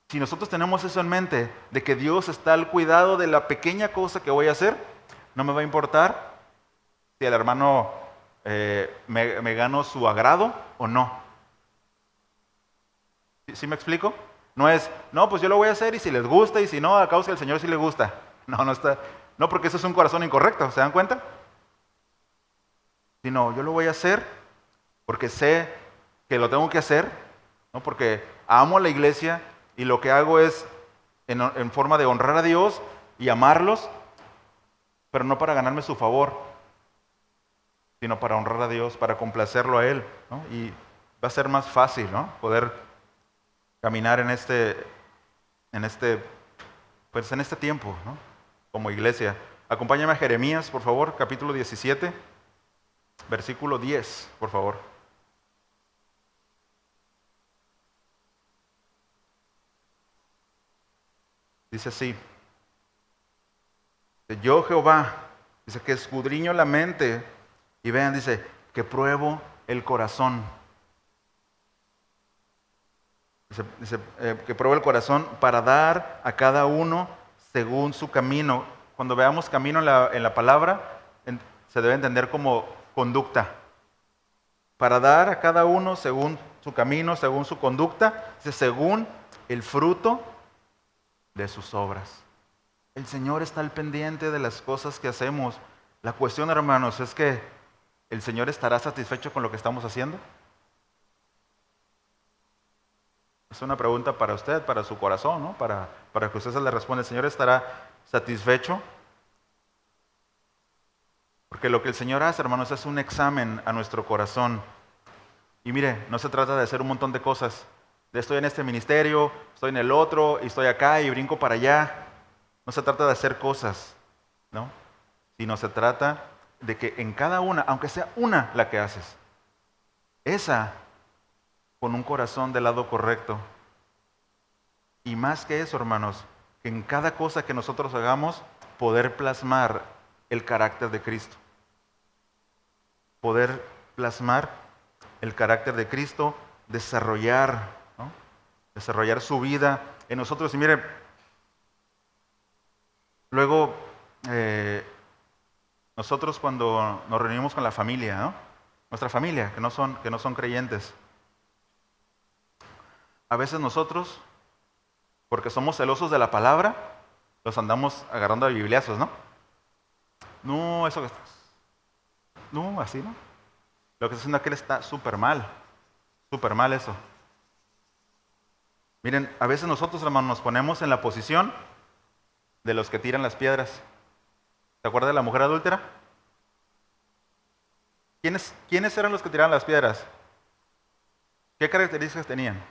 Si nosotros tenemos eso en mente, de que Dios está al cuidado de la pequeña cosa que voy a hacer, no me va a importar si el hermano me gano su agrado o no. ¿Sí me explico? No es, no, pues yo lo voy a hacer y si les gusta y si no, a causa del Señor sí le gusta. No, no está. No, porque eso es un corazón incorrecto, ¿se dan cuenta? Sino, yo lo voy a hacer porque sé que lo tengo que hacer, ¿no? Porque amo a la iglesia y lo que hago es en forma de honrar a Dios y amarlos, pero no para ganarme su favor, sino para honrar a Dios, para complacerlo a Él, ¿no? Y va a ser más fácil, ¿no? Poder caminar pues en este tiempo, ¿no? Como iglesia. Acompáñame a Jeremías, por favor, capítulo 17, versículo 10, por favor. Dice así: yo Jehová, dice que escudriño la mente, y vean, dice, que pruebo el corazón. Dice, que pruebo el corazón para dar a cada uno según su camino. Cuando veamos camino en la palabra, se debe entender como conducta. Para dar a cada uno según su camino, según su conducta, dice, según el fruto de sus obras. El Señor está al pendiente de las cosas que hacemos. La cuestión, hermanos, es que ¿el Señor estará satisfecho con lo que estamos haciendo? Es una pregunta para usted, para su corazón, ¿no? Para que usted se le responda. ¿El Señor estará satisfecho? Porque lo que el Señor hace, hermanos, es un examen a nuestro corazón. Y mire, no se trata de hacer un montón de cosas. De estoy en este ministerio, estoy en el otro, y estoy acá y brinco para allá. No se trata de hacer cosas, ¿no? Sino se trata de que en cada una, aunque sea una la que haces, esa con un corazón del lado correcto. Y más que eso, hermanos, que en cada cosa que nosotros hagamos, poder plasmar el carácter de Cristo. Poder plasmar el carácter de Cristo, desarrollar, ¿no? Desarrollar su vida en nosotros. Y mire, luego nosotros cuando nos reunimos con la familia, ¿no? Nuestra familia, que no son creyentes, a veces nosotros, porque somos celosos de la palabra, los andamos agarrando a bibliazos, ¿no? No, eso, no, así no. Lo que está haciendo aquel está súper mal eso. Miren, a veces nosotros, hermanos, nos ponemos en la posición de los que tiran las piedras. ¿Se acuerda de la mujer adúltera? ¿Quiénes eran los que tiraban las piedras? ¿Qué características tenían?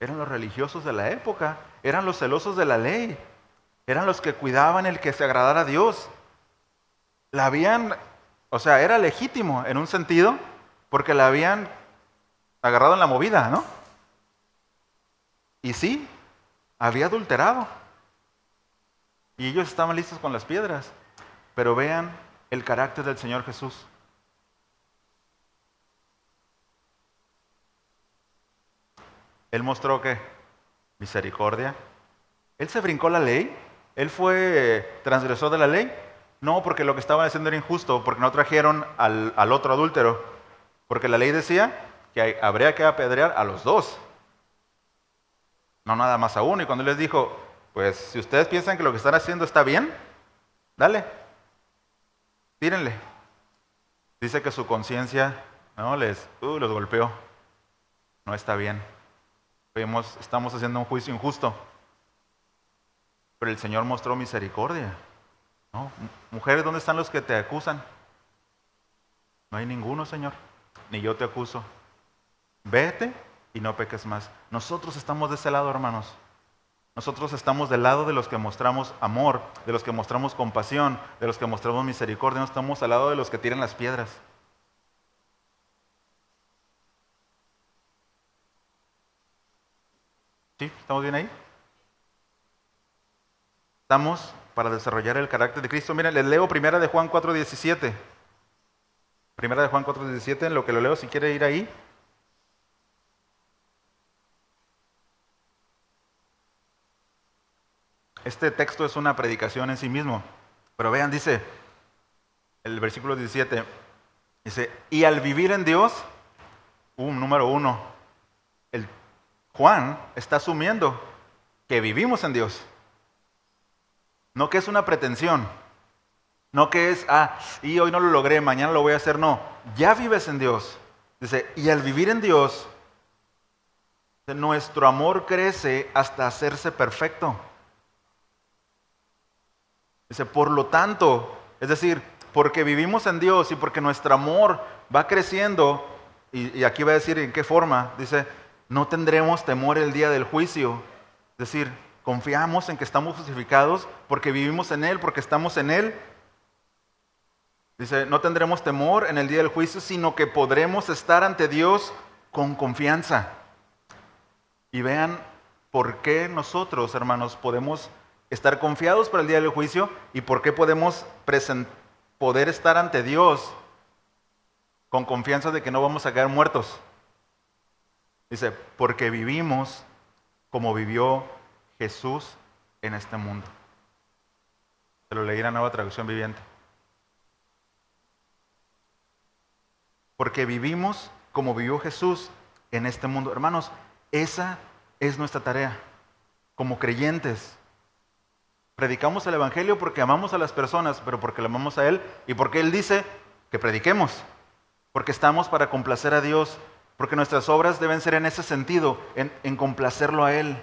Eran los religiosos de la época, eran los celosos de la ley, eran los que cuidaban el que se agradara a Dios. O sea, era legítimo en un sentido, porque la habían agarrado en la movida, ¿no? Y sí, había adulterado. Y ellos estaban listos con las piedras. Pero vean el carácter del Señor Jesús. Él mostró que misericordia. Él se brincó la ley. Él fue transgresor de la ley. No, porque lo que estaban haciendo era injusto, porque no trajeron al otro adúltero. Porque la ley decía que habría que apedrear a los dos, no nada más a uno. Y cuando él les dijo, pues si ustedes piensan que lo que están haciendo está bien, dale, tírenle. Dice que su conciencia, ¿no? los golpeó. No está bien. Estamos haciendo un juicio injusto. Pero el Señor mostró misericordia, ¿no? Mujeres, ¿dónde están los que te acusan? No hay ninguno, Señor. Ni yo te acuso. Vete y no peques más. Nosotros estamos de ese lado, hermanos. Nosotros estamos del lado de los que mostramos amor, de los que mostramos compasión, de los que mostramos misericordia. No estamos al lado de los que tiran las piedras. ¿Sí? ¿Estamos bien ahí? Estamos para desarrollar el carácter de Cristo. Miren, les leo primera de Juan 4:17. Primera de Juan 4:17, en lo que lo leo, si quiere ir ahí. Este texto es una predicación en sí mismo. Pero vean, dice el versículo 17, dice, y al vivir en Dios, número uno, el Juan está asumiendo que vivimos en Dios. No que es una pretensión. No que es, y hoy no lo logré, mañana lo voy a hacer. No, ya vives en Dios. Dice, y al vivir en Dios, nuestro amor crece hasta hacerse perfecto. Dice, por lo tanto, es decir, porque vivimos en Dios y porque nuestro amor va creciendo, y aquí va a decir en qué forma, dice, no tendremos temor el día del juicio. Es decir, confiamos en que estamos justificados porque vivimos en Él, porque estamos en Él. Dice, no tendremos temor en el día del juicio, sino que podremos estar ante Dios con confianza. Y vean por qué nosotros, hermanos, podemos estar confiados para el día del juicio y por qué podemos poder estar ante Dios con confianza de que no vamos a caer muertos. Dice, porque vivimos como vivió Jesús en este mundo. Se lo leí en la Nueva Traducción Viviente. Porque vivimos como vivió Jesús en este mundo. Hermanos, esa es nuestra tarea como creyentes. Predicamos el Evangelio porque amamos a las personas, pero porque le amamos a Él y porque Él dice que prediquemos. Porque estamos para complacer a Dios, porque nuestras obras deben ser en ese sentido, en complacerlo a Él,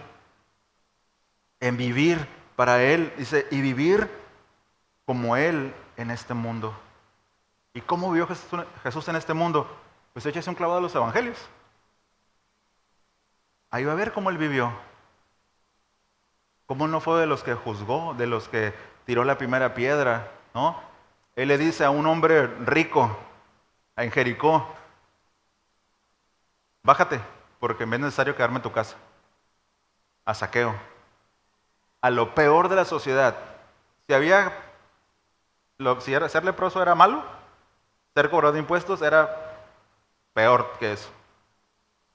en vivir para Él, dice, y vivir como Él en este mundo. ¿Y cómo vivió Jesús en este mundo? Pues échese un clavado a los evangelios. Ahí va a ver cómo Él vivió. Cómo no fue de los que juzgó, de los que tiró la primera piedra, ¿no? Él le dice a un hombre rico en Jericó, bájate, porque me es necesario quedarme en tu casa. A Zaqueo. A lo peor de la sociedad. Si ser leproso era malo, ser cobrador de impuestos era peor que eso.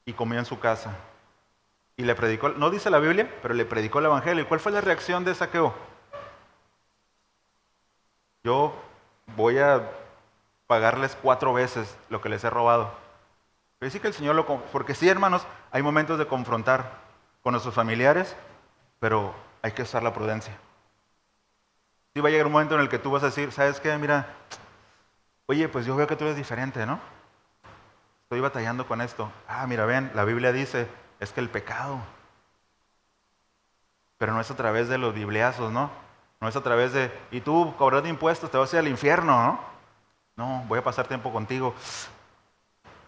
Y comió en su casa. Y le predicó, no dice la Biblia, pero le predicó el Evangelio. ¿Y cuál fue la reacción de Zaqueo? Yo voy a pagarles 4 veces lo que les he robado. Pero sí que el Señor porque sí, hermanos, hay momentos de confrontar con nuestros familiares, pero hay que usar la prudencia. Sí va a llegar un momento en el que tú vas a decir, ¿sabes qué? Mira, oye, pues yo veo que tú eres diferente, ¿no? Estoy batallando con esto. Mira, ven, la Biblia dice, es que el pecado, pero no es a través de los bibliazos, ¿no? No es a través de, y tú cobras de impuestos, te vas a ir al infierno, ¿no? No, voy a pasar tiempo contigo.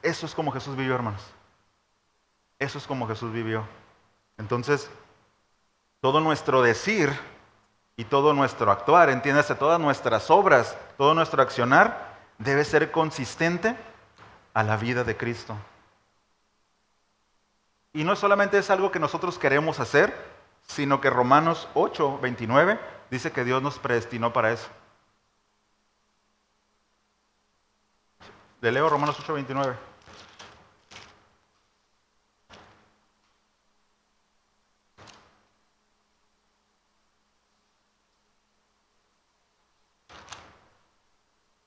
Eso es como Jesús vivió, hermanos. Eso es como Jesús vivió. Entonces, todo nuestro decir y todo nuestro actuar, entiéndase, todas nuestras obras, todo nuestro accionar debe ser consistente a la vida de Cristo. Y no solamente es algo que nosotros queremos hacer, sino que Romanos 8:29 dice que Dios nos predestinó para eso. Le leo Romanos 8:29.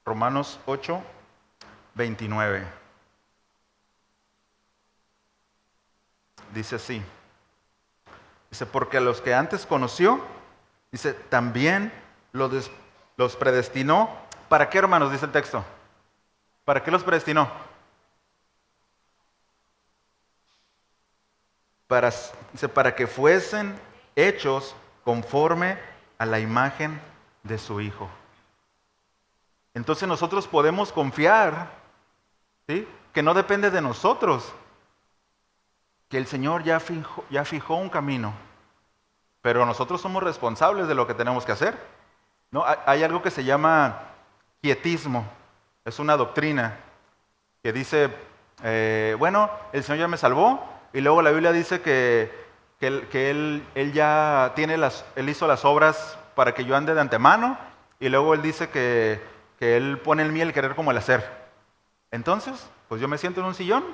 Romanos 8:29. Dice así. Dice, porque a los que antes conoció, dice, también los predestinó. ¿Para qué, hermanos? Dice el texto. ¿Para qué los predestinó? Dice, para que fuesen hechos conforme a la imagen de su Hijo. Entonces nosotros podemos confiar, ¿sí?, que no depende de nosotros, que el Señor ya fijó un camino, pero nosotros somos responsables de lo que tenemos que hacer. ¿No? Hay algo que se llama quietismo, es una doctrina que dice, bueno, el Señor ya me salvó, y luego la Biblia dice que él ya tiene él hizo las obras para que yo ande de antemano, y luego él dice que él pone en mí el querer como el hacer. Entonces, pues yo me siento en un sillón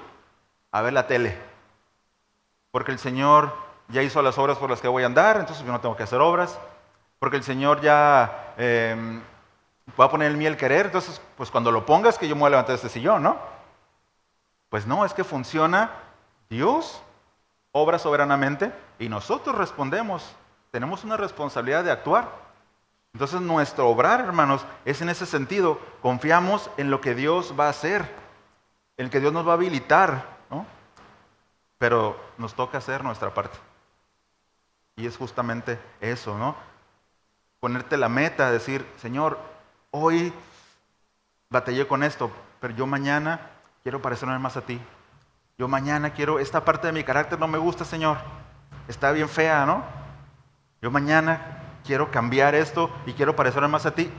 a ver la tele, porque el Señor ya hizo las obras por las que voy a andar, entonces yo no tengo que hacer obras, porque el Señor ya va a poner en mí el querer, entonces pues cuando lo pongas que yo me voy a levantar de este sillón, ¿no? Pues no, es que funciona. Dios obra soberanamente y nosotros respondemos. Tenemos una responsabilidad de actuar. Entonces nuestro obrar, hermanos, es en ese sentido. Confiamos en lo que Dios va a hacer, en que Dios nos va a habilitar, ¿no? Pero nos toca hacer nuestra parte. Y es justamente eso, ¿no? Ponerte la meta, decir, Señor, hoy batallé con esto, pero yo mañana quiero parecerme más a ti. Yo mañana quiero, esta parte de mi carácter no me gusta, Señor. Está bien fea, ¿no? Yo mañana quiero cambiar esto y quiero parecerme más a ti.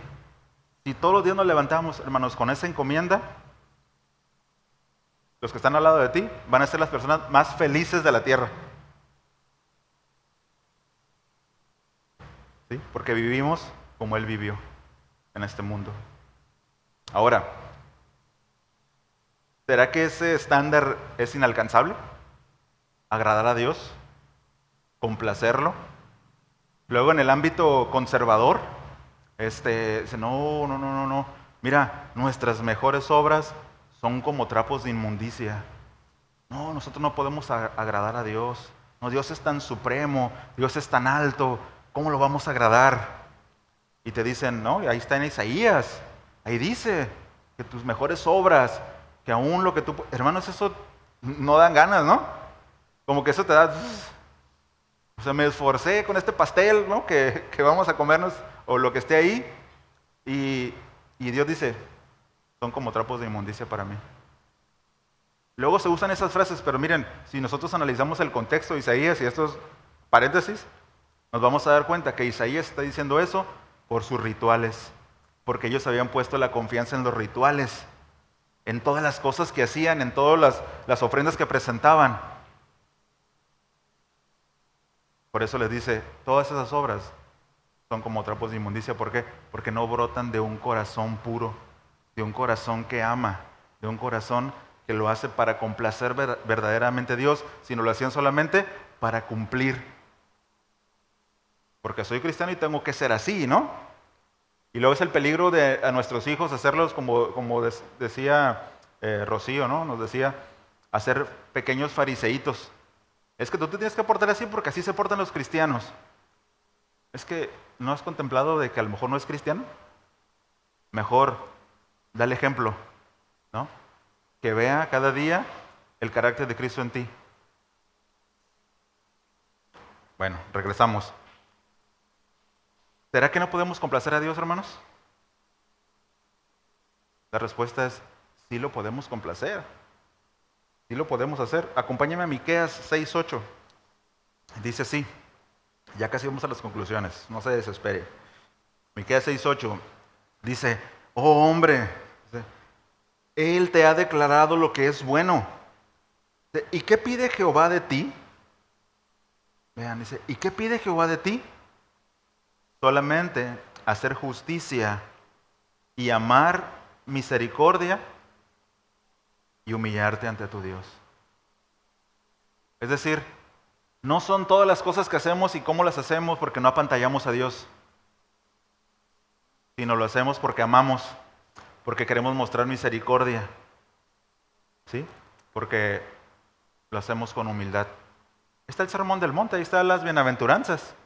Si todos los días nos levantamos, hermanos, con esa encomienda, los que están al lado de ti van a ser las personas más felices de la tierra. ¿Sí? Porque vivimos como Él vivió en este mundo. Ahora, ¿será que ese estándar es inalcanzable? ¿Agradar a Dios? ¿Complacerlo? Luego en el ámbito conservador, dice, no, no, no, no, no. Mira, nuestras mejores obras son como trapos de inmundicia. No, nosotros no podemos agradar a Dios. No, Dios es tan supremo, Dios es tan alto, ¿cómo lo vamos a agradar? Y te dicen, no, ahí está en Isaías, ahí dice que tus mejores obras, que aún lo que tú... Hermanos, eso no dan ganas, ¿no? Como que eso te da... O sea, me esforcé con este pastel, ¿no? Que vamos a comernos, o lo que esté ahí, y Dios dice, son como trapos de inmundicia para mí. Luego se usan esas frases, pero miren, si nosotros analizamos el contexto de Isaías y estos paréntesis, nos vamos a dar cuenta que Isaías está diciendo eso por sus rituales, porque ellos habían puesto la confianza en los rituales, en todas las cosas que hacían, en todas las ofrendas que presentaban. Por eso les dice, todas esas obras son como trapos de inmundicia. ¿Por qué? Porque no brotan de un corazón puro, de un corazón que ama, de un corazón que lo hace para complacer verdaderamente a Dios, sino lo hacían solamente para cumplir. Porque soy cristiano y tengo que ser así, ¿no? Y luego es el peligro de a nuestros hijos hacerlos como decía Rocío, ¿no? Nos decía, hacer pequeños fariseitos. Es que tú te tienes que portar así porque así se portan los cristianos. Es que no has contemplado de que a lo mejor no es cristiano. Mejor, dale ejemplo, ¿no? Que vea cada día el carácter de Cristo en ti. Bueno, regresamos. ¿Será que no podemos complacer a Dios, hermanos? La respuesta es, sí lo podemos complacer. Sí lo podemos hacer. Acompáñame a Miqueas 6:8. Dice así, ya casi vamos a las conclusiones, no se desespere. Miqueas 6:8 dice, oh hombre, Él te ha declarado lo que es bueno. ¿Y qué pide Jehová de ti? Vean, dice, ¿y qué pide Jehová de ti? Solamente hacer justicia y amar misericordia y humillarte ante tu Dios. Es decir, no son todas las cosas que hacemos y cómo las hacemos porque no apantallamos a Dios, sino lo hacemos porque amamos, porque queremos mostrar misericordia, ¿sí? Porque lo hacemos con humildad. Está el Sermón del Monte, ahí están las bienaventuranzas.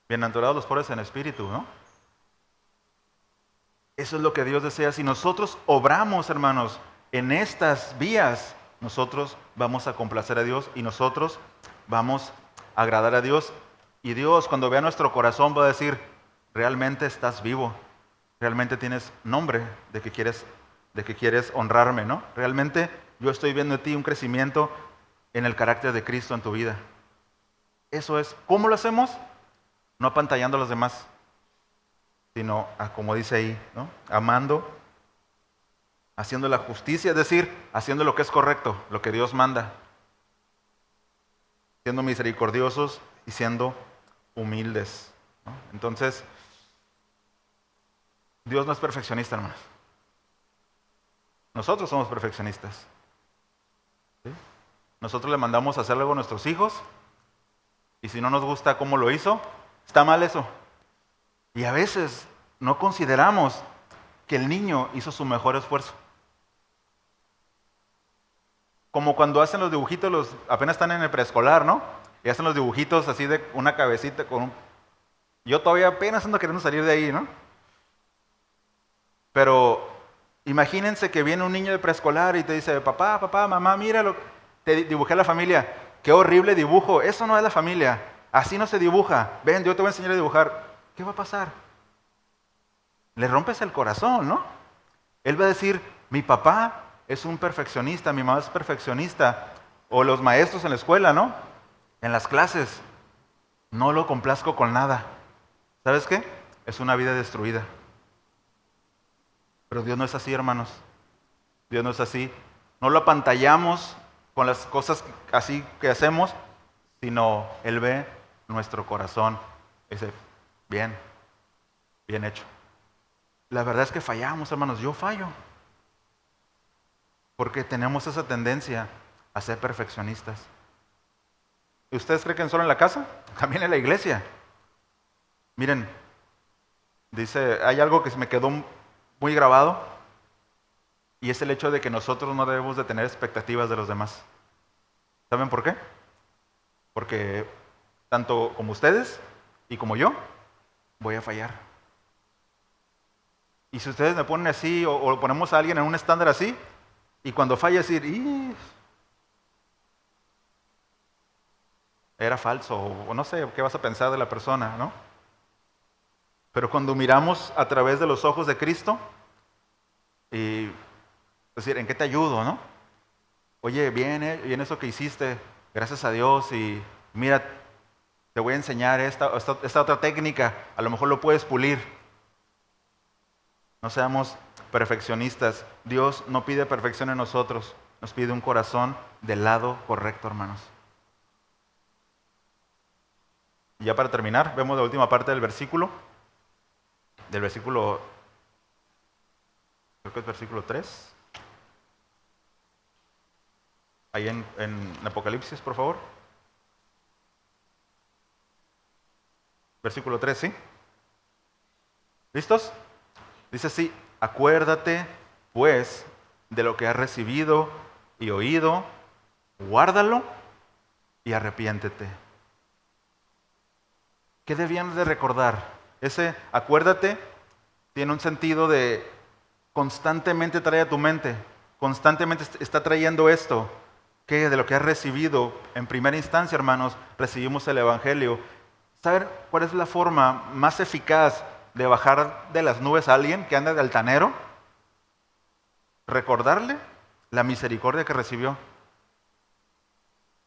Bienaventurados los pobres en espíritu, ¿no? Eso es lo que Dios desea. Si nosotros obramos, hermanos, en estas vías, nosotros vamos a complacer a Dios y nosotros vamos a agradar a Dios. Y Dios, cuando vea nuestro corazón, va a decir, realmente estás vivo, realmente tienes nombre de que quieres honrarme, ¿no? Realmente yo estoy viendo en ti un crecimiento en el carácter de Cristo en tu vida. Eso es. ¿Cómo lo hacemos? No apantallando a los demás, sino, como dice ahí, ¿no? Amando, haciendo la justicia, es decir, haciendo lo que es correcto, lo que Dios manda. siendo misericordiosos y siendo humildes, ¿no? Entonces, Dios no es perfeccionista, hermanos. Nosotros somos perfeccionistas. ¿Sí? Nosotros le mandamos a hacer algo a nuestros hijos y si no nos gusta cómo lo hizo, está mal eso. Y a veces no consideramos que el niño hizo su mejor esfuerzo. Como cuando hacen los dibujitos, apenas están en el preescolar, ¿no? Y hacen los dibujitos así de una cabecita con un... Yo todavía apenas ando queriendo salir de ahí, ¿no? Pero imagínense que viene un niño de preescolar y te dice, papá, papá, mamá, mira, te dibujé a la familia. Qué horrible dibujo. Eso no es la familia. Así no se dibuja. Ven, yo te voy a enseñar a dibujar. ¿Qué va a pasar? Le rompes el corazón, ¿no? Él va a decir, mi papá es un perfeccionista, mi mamá es perfeccionista. O los maestros en la escuela, ¿no? En las clases. No lo complazco con nada. ¿Sabes qué? Es una vida destruida. Pero Dios no es así, hermanos. Dios no es así. No lo apantallamos con las cosas así que hacemos, sino Él ve nuestro corazón. Dice, bien, bien hecho. La verdad es que fallamos, hermanos. Yo fallo. Porque tenemos esa tendencia a ser perfeccionistas. ¿Y ustedes creen que solo en la casa? También en la iglesia. Miren, dice, hay algo que se me quedó muy grabado y es el hecho de que nosotros no debemos de tener expectativas de los demás. ¿Saben por qué? Porque tanto como ustedes y como yo, voy a fallar. Y si ustedes me ponen así o ponemos a alguien en un estándar así, y cuando falla decir, ¡ih! Era falso, o no sé qué vas a pensar de la persona, ¿no? Pero cuando miramos a través de los ojos de Cristo, y decir, ¿en qué te ayudo, no? Oye, bien eso que hiciste, gracias a Dios, y mira, te voy a enseñar esta otra técnica, a lo mejor lo puedes pulir. No seamos perfeccionistas. Dios no pide perfección en nosotros, nos pide un corazón del lado correcto, hermanos. Y ya para terminar, vemos la última parte del versículo, creo que es versículo 3, ahí en Apocalipsis, por favor. Versículo 3, ¿sí? ¿Listos? Dice así, acuérdate pues de lo que has recibido y oído, guárdalo y arrepiéntete. ¿Qué debíamos de recordar? Ese acuérdate tiene un sentido de constantemente trae a tu mente, constantemente está trayendo esto, que de lo que has recibido en primera instancia, hermanos, recibimos el Evangelio. ¿Saben cuál es la forma más eficaz de bajar de las nubes a alguien que anda de altanero? Recordarle la misericordia que recibió.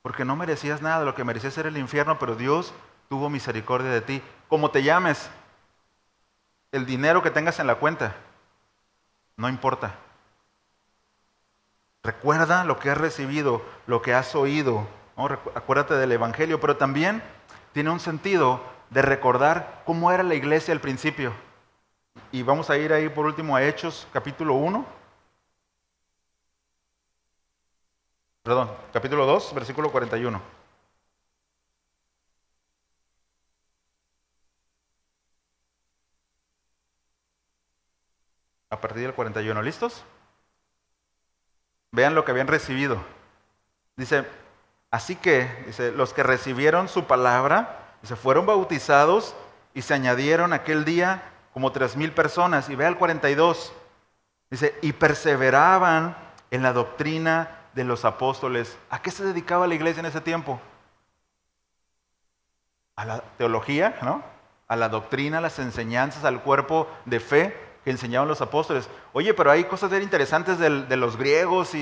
Porque no merecías nada, lo que merecías era el infierno, pero Dios tuvo misericordia de ti. Como te llames, el dinero que tengas en la cuenta, no importa. Recuerda lo que has recibido, lo que has oído, ¿no? Acuérdate del Evangelio, pero también tiene un sentido de recordar cómo era la iglesia al principio. Y vamos a ir ahí por último a Hechos capítulo 1, perdón, capítulo 2, versículo 41. A partir del 41, ¿listos? Vean lo que habían recibido. Dice, así que, dice, los que recibieron su palabra, se fueron bautizados y se añadieron aquel día como 3,000 personas. Y ve al 42, dice, y perseveraban en la doctrina de los apóstoles. ¿A qué se dedicaba la iglesia en ese tiempo? A la teología, ¿no? A la doctrina, a las enseñanzas, al cuerpo de fe que enseñaban los apóstoles. Oye, pero hay cosas bien interesantes de los griegos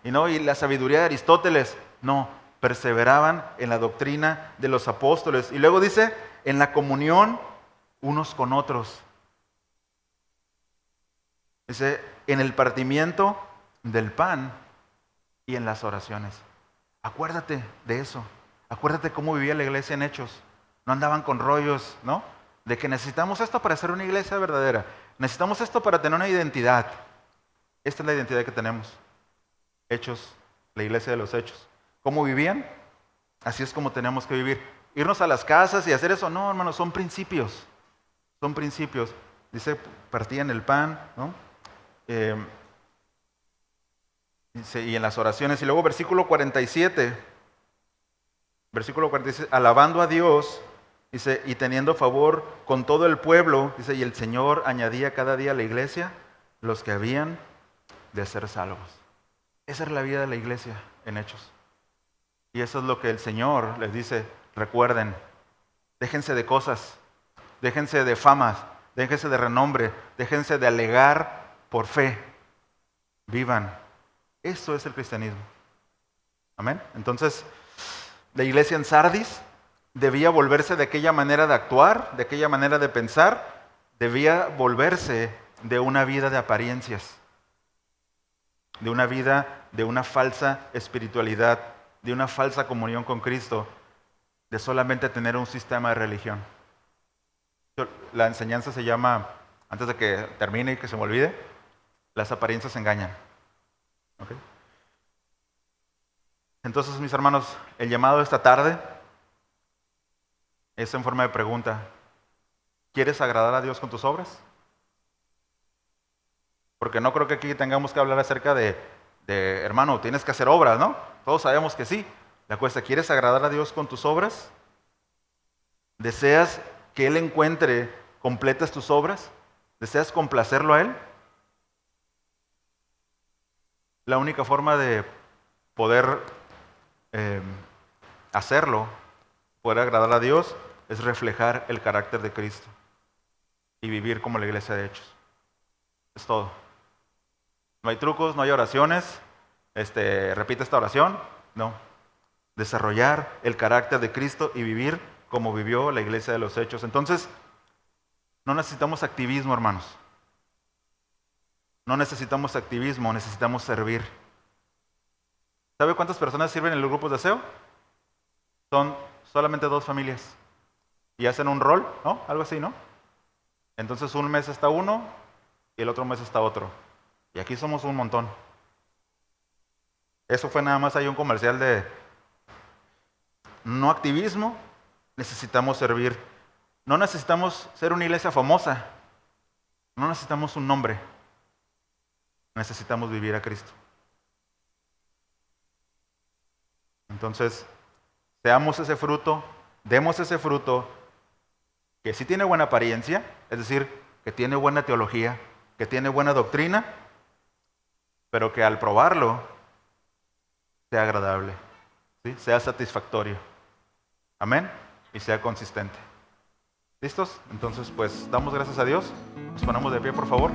¿no? Y la sabiduría de Aristóteles. No, perseveraban en la doctrina de los apóstoles. Y luego dice, en la comunión unos con otros. Dice, en el partimiento del pan y en las oraciones. Acuérdate de eso. Acuérdate cómo vivía la iglesia en Hechos. No andaban con rollos, ¿no? De que necesitamos esto para ser una iglesia verdadera. Necesitamos esto para tener una identidad. Esta es la identidad que tenemos. Hechos, la iglesia de los Hechos. ¿Cómo vivían? Así es como tenemos que vivir. Irnos a las casas y hacer eso, no, hermanos, son principios. Son principios. Dice, partían el pan, ¿no? Dice, y en las oraciones. Y luego versículo 47. Versículo 46. Alabando a Dios, dice, y teniendo favor con todo el pueblo, dice, y el Señor añadía cada día a la iglesia los que habían de ser salvos. Esa es la vida de la iglesia en Hechos. Y eso es lo que el Señor les dice, recuerden, déjense de cosas, déjense de famas, déjense de renombre, déjense de alegar por fe, vivan. Eso es el cristianismo. Amén. Entonces, la iglesia en Sardis debía volverse de aquella manera de actuar, de aquella manera de pensar, debía volverse de una vida de apariencias, de una vida de una falsa espiritualidad, de una falsa comunión con Cristo, de solamente tener un sistema de religión. La enseñanza se llama, antes de que termine y que se me olvide, las apariencias engañan. ¿Okay? Entonces, mis hermanos, el llamado de esta tarde es en forma de pregunta. ¿Quieres agradar a Dios con tus obras? Porque no creo que aquí tengamos que hablar acerca de hermano, tienes que hacer obras, ¿no? Todos sabemos que sí. La cuestión, ¿quieres agradar a Dios con tus obras? ¿Deseas que Él encuentre completas tus obras? ¿Deseas complacerlo a Él? La única forma de poder hacerlo, poder agradar a Dios, es reflejar el carácter de Cristo y vivir como la iglesia de Hechos. Es todo. No hay trucos, no hay oraciones. Repite esta oración. No. Desarrollar el carácter de Cristo y vivir como vivió la iglesia de los Hechos. Entonces, no necesitamos activismo, hermanos. No necesitamos activismo, necesitamos servir. ¿Sabe cuántas personas sirven en los grupos de aseo? Son solamente 2 familias. Y hacen un rol, ¿no? Algo así, ¿no? Entonces un mes está uno y el otro mes está otro. Y aquí somos un montón. Eso fue nada más ahí un comercial de no activismo, necesitamos servir. No necesitamos ser una iglesia famosa. No necesitamos un nombre. Necesitamos vivir a Cristo. Entonces, seamos ese fruto, demos ese fruto que sí tiene buena apariencia, es decir, que tiene buena teología, que tiene buena doctrina, pero que al probarlo sea agradable, ¿sí? Sea satisfactorio. Amén. Y sea consistente. ¿Listos? Entonces, pues damos gracias a Dios. Nos ponemos de pie, por favor.